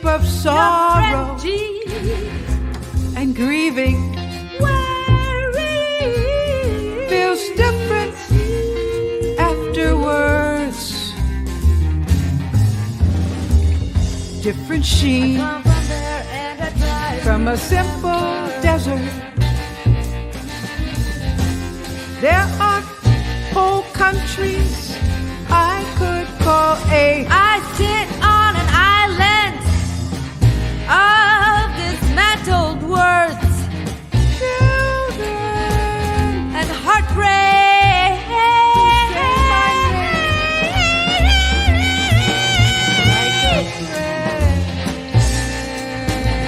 Of sorrow and grieving feels different afterwards. Different sheen from a simple desert. There are whole countries I could call a. I sit on an island of dismantled words, children, and heartbreak.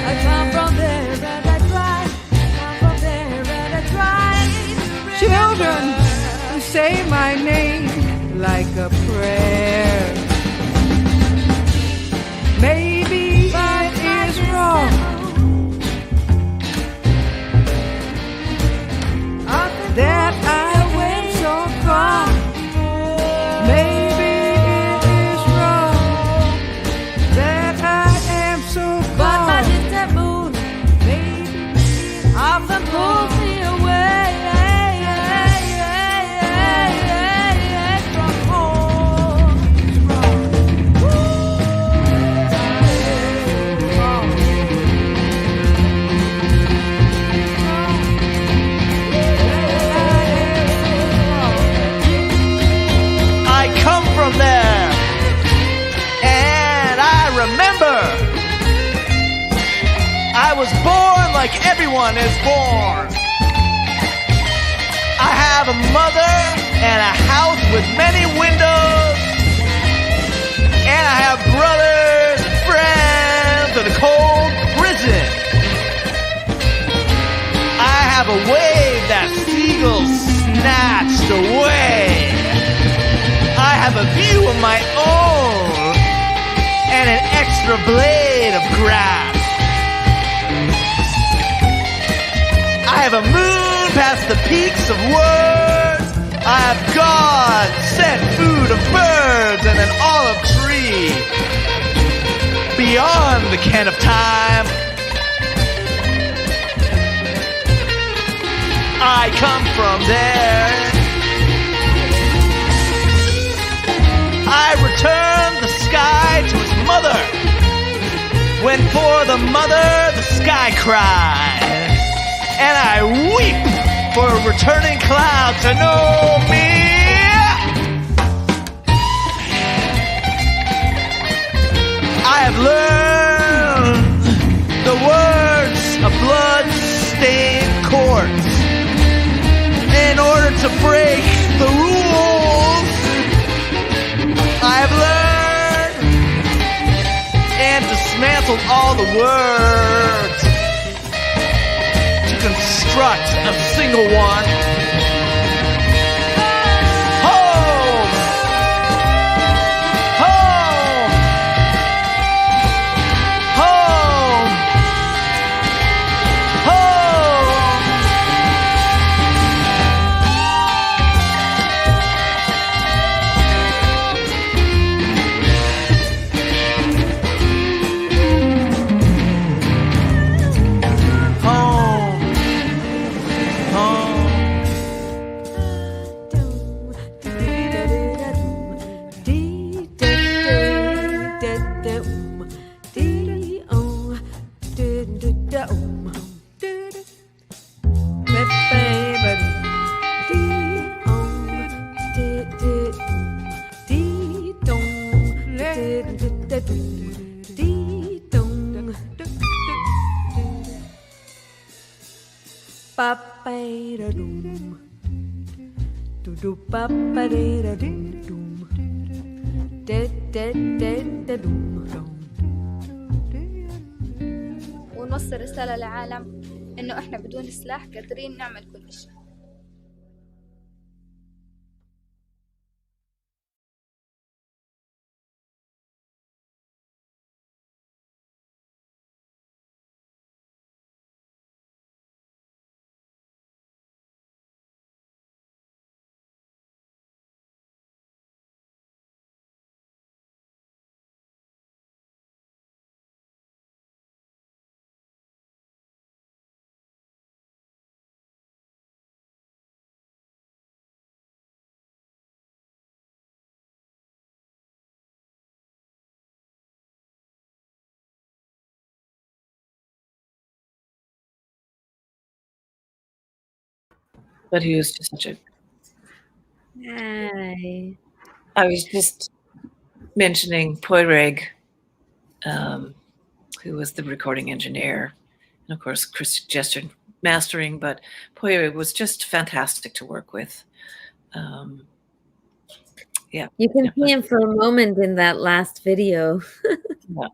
I come from there and I try, come from there and I try to Children who say my name like a prayer. Maybe it is wrong that I went so far. Maybe it is wrong that I am so far. But my distant moon often pulls me away from home. I come from there, and I remember I was born like everyone is born. I have a mother and a house with many windows, and I have brothers and friends in a cold prison. I have a wave that seagulls snatched away. I have a view of my own and an extra blade of grass. I have a moon past the peaks of words. I have God-sent food of birds and an olive tree. Beyond the ken of time, I come from there. I return the sky to its mother, when for the mother the sky cries, and I weep for a returning cloud to know me. I have learned the words of blood-stained chords in order to break the rules. I have learned and dismantled all the words to construct a single one. Home! Home! Home! Home! ونوصل رسالة للعالم إنه إحنا بدون سلاح قادرين نعمل كل شيء. But he was just such a... Hi. I was just mentioning Poireg, who was the recording engineer, and of course Chris Jester mastering, but Poireg was just fantastic to work with. Yeah. You can see him for a moment in that last video. Yeah.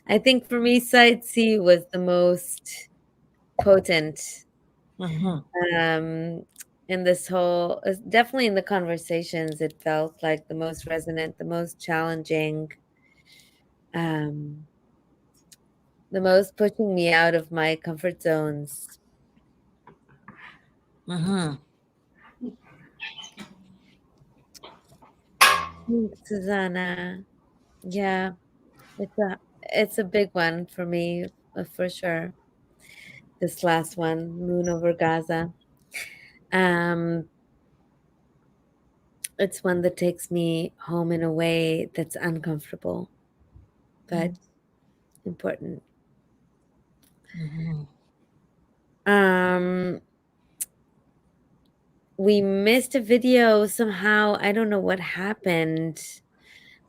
I think for me, side C was the most potent. In this whole, definitely in the conversations, it felt like the most resonant, the most challenging, the most pushing me out of my comfort zones. Thanks, Susanna. Yeah, it's a big one for me, for sure. This last one, Moon over Gaza. It's one that takes me home in a way that's uncomfortable, but important. We missed a video somehow. I don't know what happened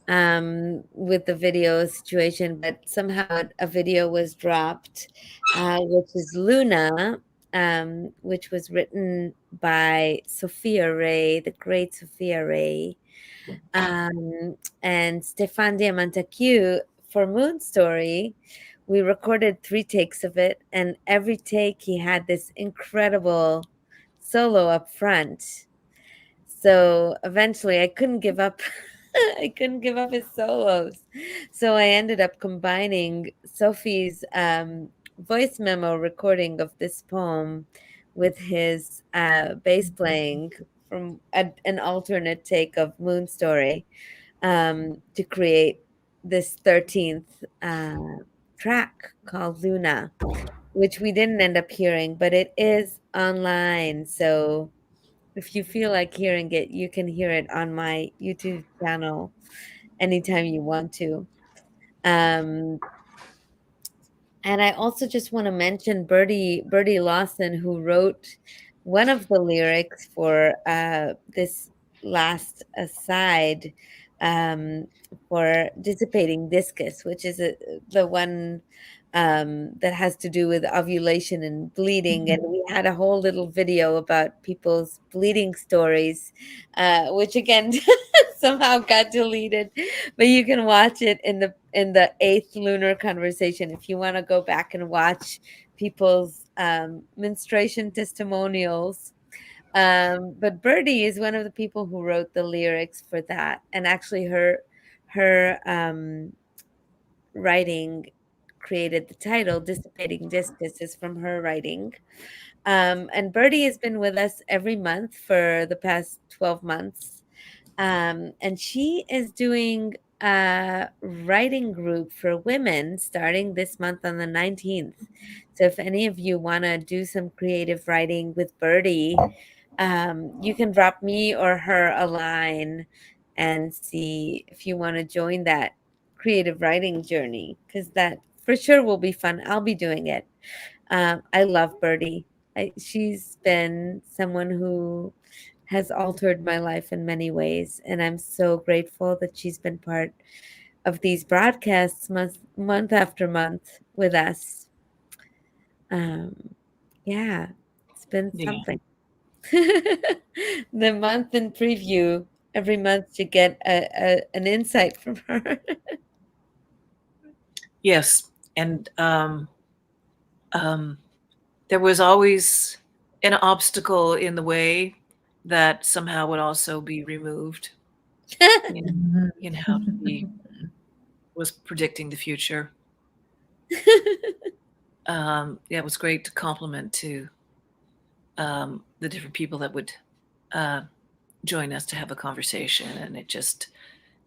with the video situation, but somehow a video was dropped, which is Luna, which was written by Sophia Ray, the great Sophia Ray, and Stefan Diamantacue for Moon Story. We recorded 3 takes of it, and every take he had this incredible solo up front. So eventually I couldn't give up. I couldn't give up his solos. So I ended up combining Sophie's voice memo recording of this poem with his bass playing from an alternate take of Moon Story to create this 13th track called Luna, which we didn't end up hearing, but it is online. So if you feel like hearing it, you can hear it on my YouTube channel anytime you want to. And I also just want to mention Birdie Lawson, who wrote one of the lyrics for this last aside for Dissipating Discus, which is the one that has to do with ovulation and bleeding. And we had a whole little video about people's bleeding stories, which again somehow got deleted, but you can watch it in the 8th Lunar Conversation if you want to go back and watch people's menstruation testimonials. But Birdie is one of the people who wrote the lyrics for that, and actually her writing created the title. Dissipating Discus is from her writing. And Birdie has been with us every month for the past 12 months. And she is doing a writing group for women starting this month on the 19th. So if any of you want to do some creative writing with Birdie, you can drop me or her a line and see if you want to join that creative writing journey, because that for sure will be fun. I'll be doing it. I love Birdie. She's been someone who has altered my life in many ways, and I'm so grateful that she's been part of these broadcasts month after month with us. Yeah, it's been something. The month in preview, every month you get an insight from her. Yes, and there was always an obstacle in the way that somehow would also be removed. In how she was predicting the future. Yeah, it was great to compliment to the different people that would join us to have a conversation, and it just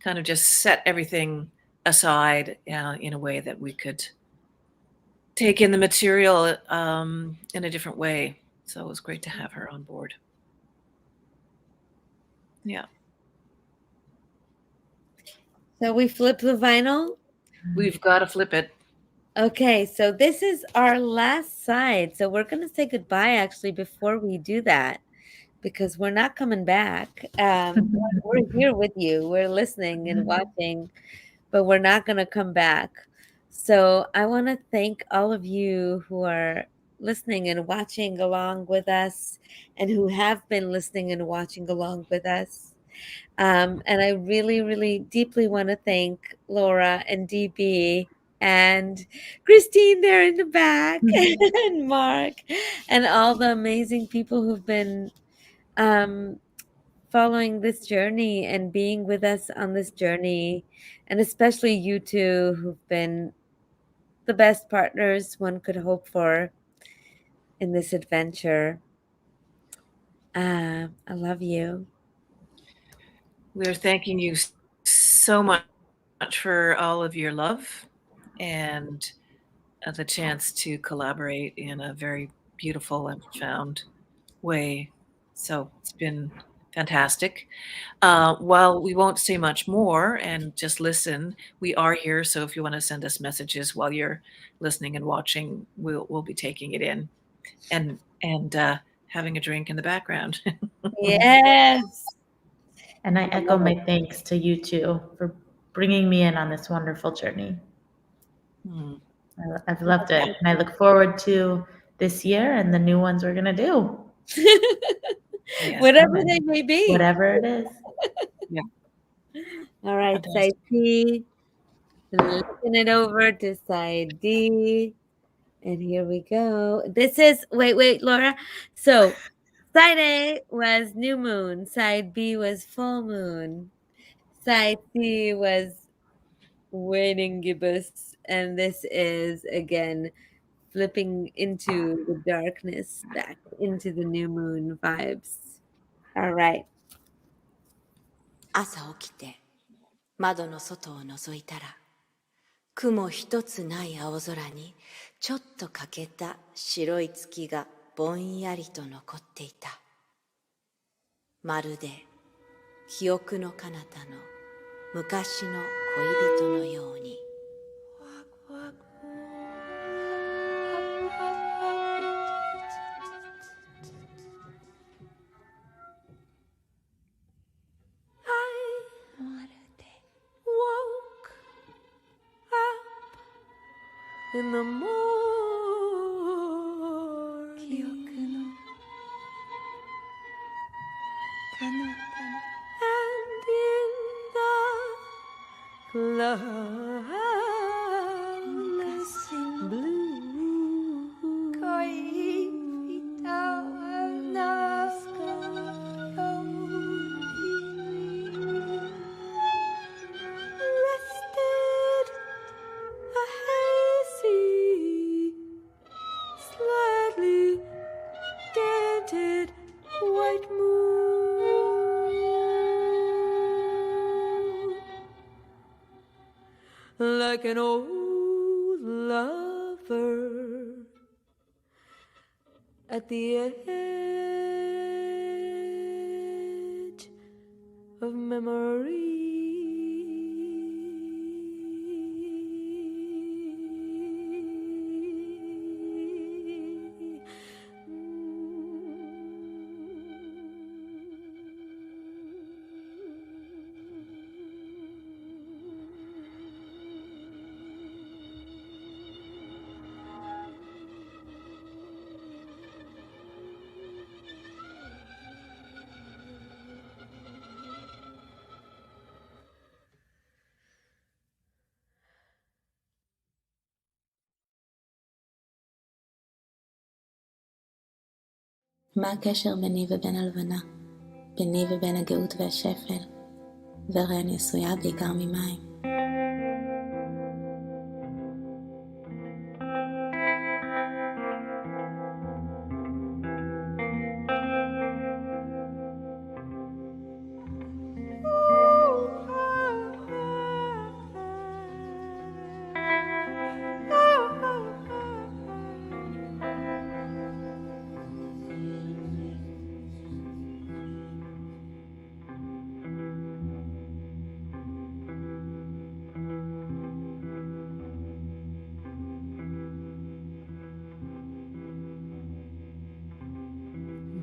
kind of just set everything aside in a way that we could take in the material in a different way. So it was great to have her on board. Yeah. So we flip the vinyl? We've got to flip it. Okay, so this is our last side. So we're going to say goodbye actually before we do that, because we're not coming back. We're here with you. We're listening and watching, but we're not going to come back. So I want to thank all of you who are listening and watching along with us, and who have been listening and watching along with us. And I really, really deeply want to thank Laura and DB and Christine there in the back, and Mark, and all the amazing people who've been following this journey and being with us on this journey, and especially you two who've been the best partners one could hope for in this adventure. I love you. We're thanking you so much for all of your love and the chance to collaborate in a very beautiful and profound way. So it's been fantastic. While we won't say much more and just listen, we are here. So if you want to send us messages while you're listening and watching, we'll be taking it in and having a drink in the background. Yes. And I echo my thanks to you two for bringing me in on this wonderful journey. I've loved it, and I look forward to this year and the new ones we're gonna do. Whatever they may be. Whatever it is. Yeah. All right, side C. Flipping it over to side D. And here we go. This is, wait, Laura. So side A was new moon. Side B was full moon. Side C was waning gibbous. And this is, again, flipping into the darkness, back into the new moon vibes. All right. 朝起きて窓の外を覗いたら雲一つない青空にちょっと欠けた白い月がぼんやりと残っていた。まるで記憶の彼方の昔の恋人のように。in the morning, and in the cloudless blue. Rested a hazy, slightly dented white moon, like an old lover at the edge of memory. מה הקשר ביני ובין הלבנה, ביני ובין הגאות והשפל, והרי אני עשויה בעיקר ממים.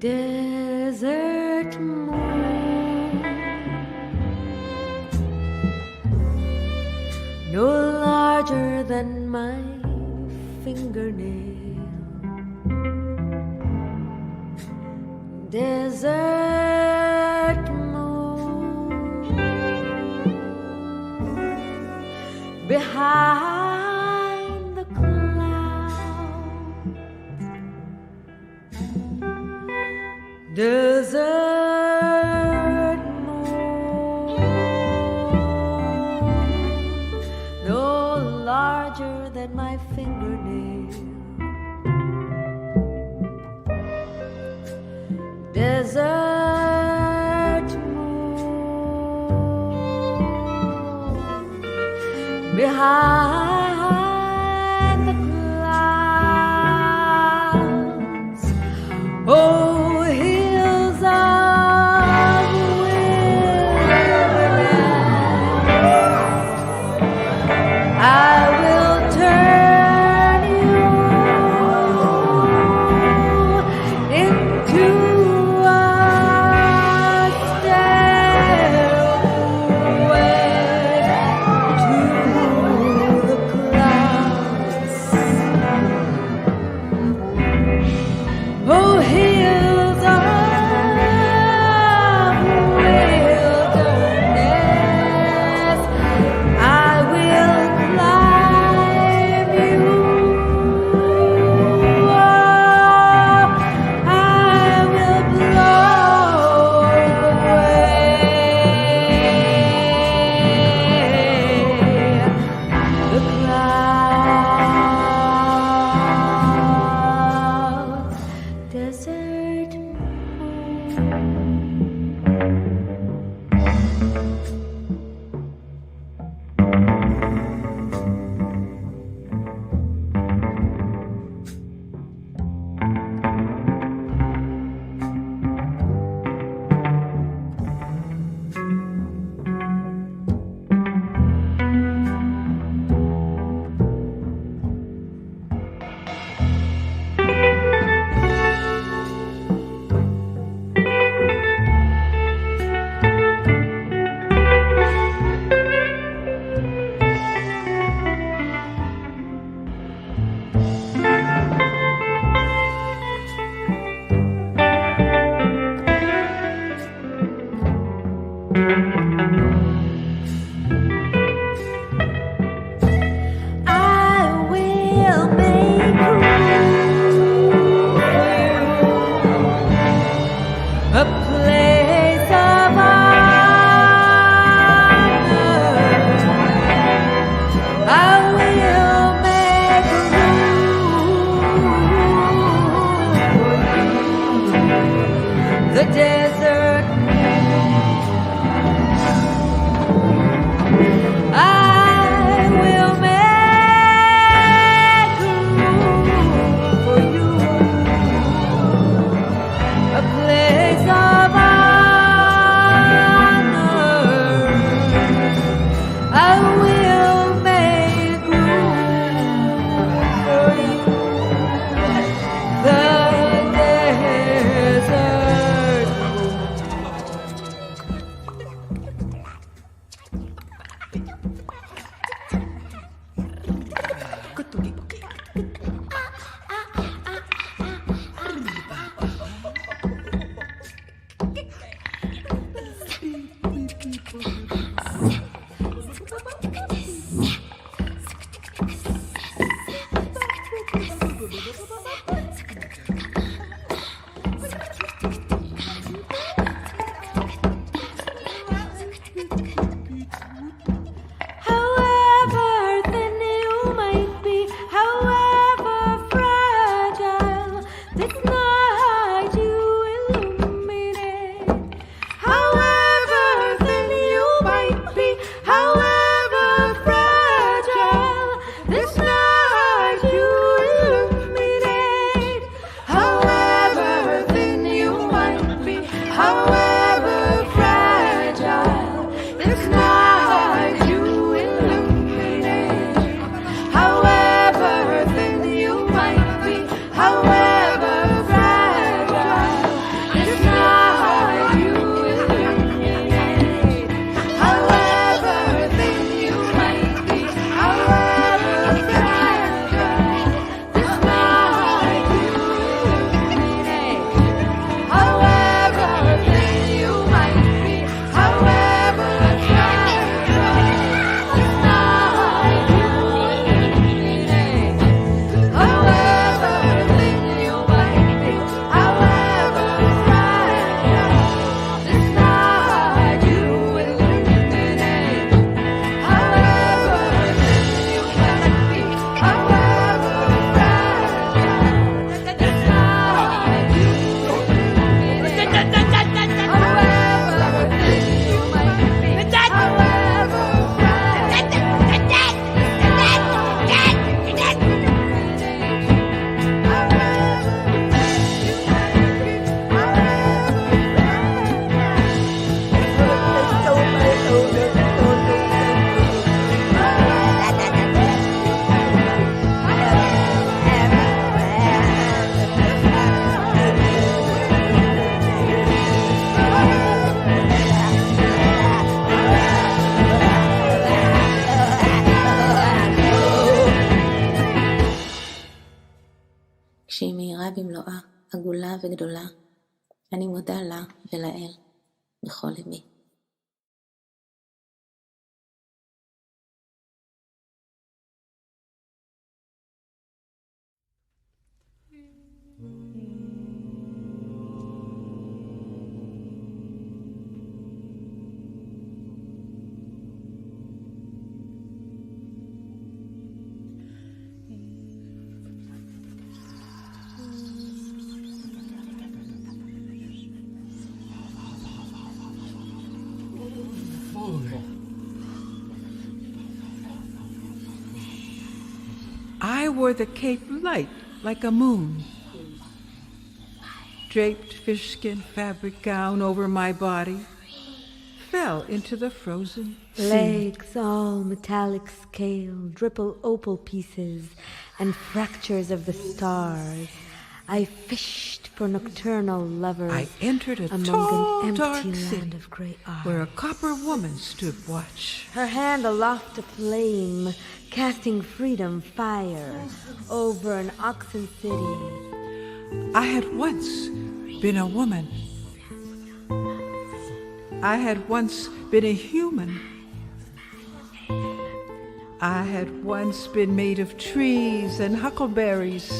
Desert moon, no larger than my fingernail. Desert moon, behind the clouds. Desert moon, no larger than my fingernail. Desert moon, behind the clouds. Oh, the I will make room for you, a place of honor. I will make room for you, the desert. I will make room for you, a place of honor. I will make room for you, the desert. However thin you might be, however fragile, this night you illuminate. However thin you might be, however fragile, this night you illuminate. However thin you might be, however fragile, this night you illuminate. However thin you might be, however fragile, this night you illuminate. However thin you might be, however fragile, this night you illuminate. However thin you might be, however fragile, this night you illuminate. However thin you might be, however fragile, this night you illuminate. However thin you might be, however fragile, this night you illuminate. However thin you might be, however כשהיא מהירה במלואה, עגולה וגדולה, אני מודה לה ולאל בכל ליבי. I wore the cape light like a moon. Draped fishskin fabric gown over my body, fell into the frozen sea. Legs all metallic scale, dripple opal pieces, and fractures of the stars. I fished for nocturnal lovers. I entered a among tall, an dark empty city land of grey eyes, where a copper woman stood watch. her hand aloft a flame, casting freedom fire over an oxen city. I had once been a woman. I had once been a human. I had once been made of trees and huckleberries.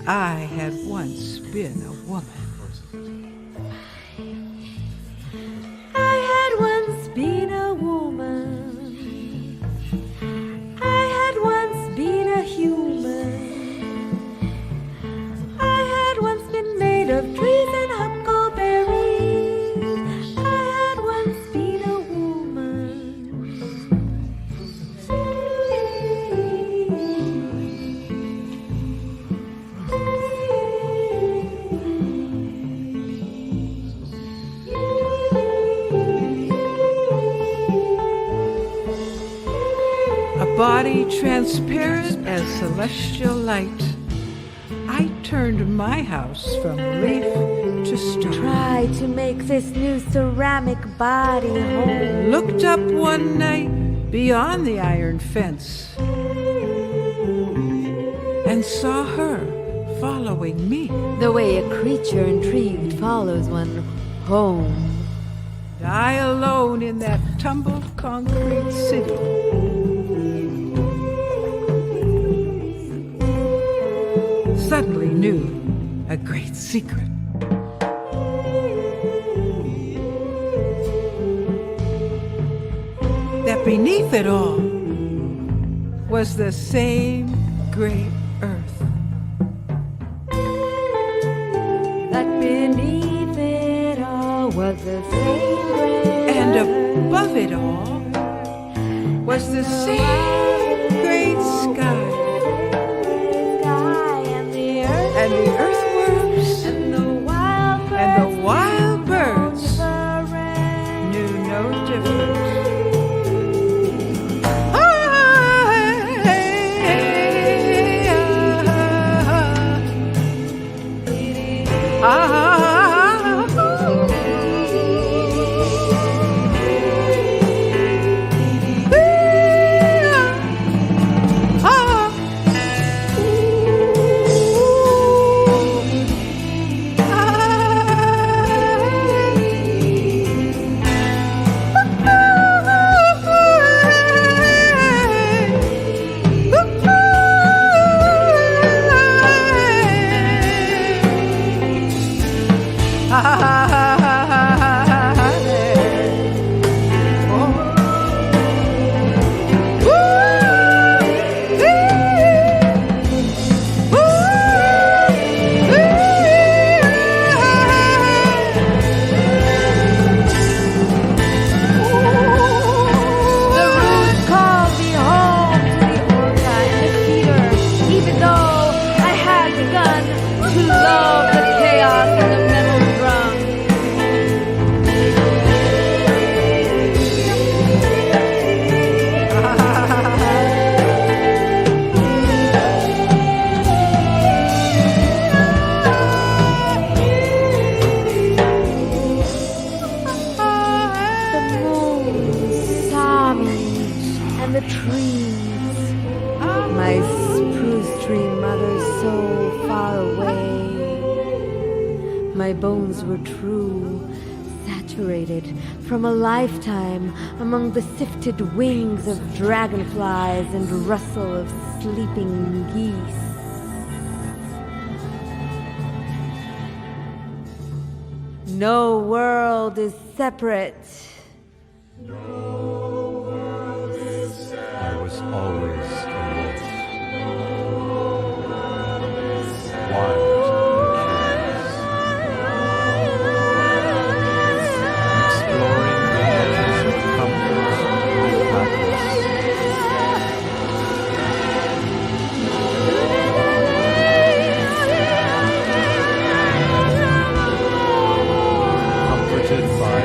I had once been a woman. I had once been a woman. I had once been a human. I had once been made of trees and huckleberries. I had once been a woman. A body transparent as celestial light. I turned my house from leaf to stone. Try to make this new ceramic body whole. Looked up one night beyond the iron fence and saw her following me. The way a creature intrigued follows one home. I alone in that tumbled concrete city. Suddenly knew a great secret. That beneath it all was the same great earth. That beneath it all was the same great And above it all was the same great sky. And the earthworms and the wild birds knew no difference. My bones were true, saturated from a lifetime among the sifted wings of dragonflies and rustle of sleeping geese. No world is separate. I was always alert, wild and curious, exploring the edges of comfort and madness. Comforted by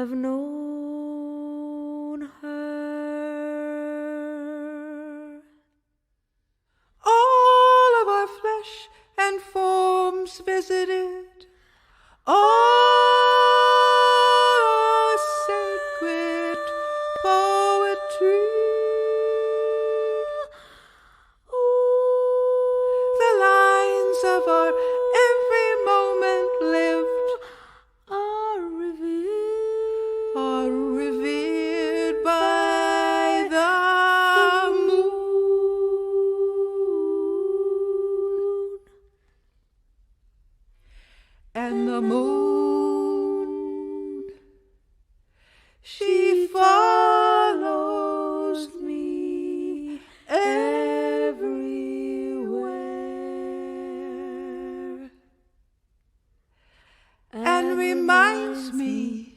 have known her. All of our flesh and forms visited, all our sacred poetry. The lines of our every moment lived are revered by the moon. And the moon, she follows me everywhere and reminds me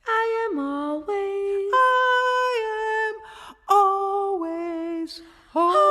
I am always home.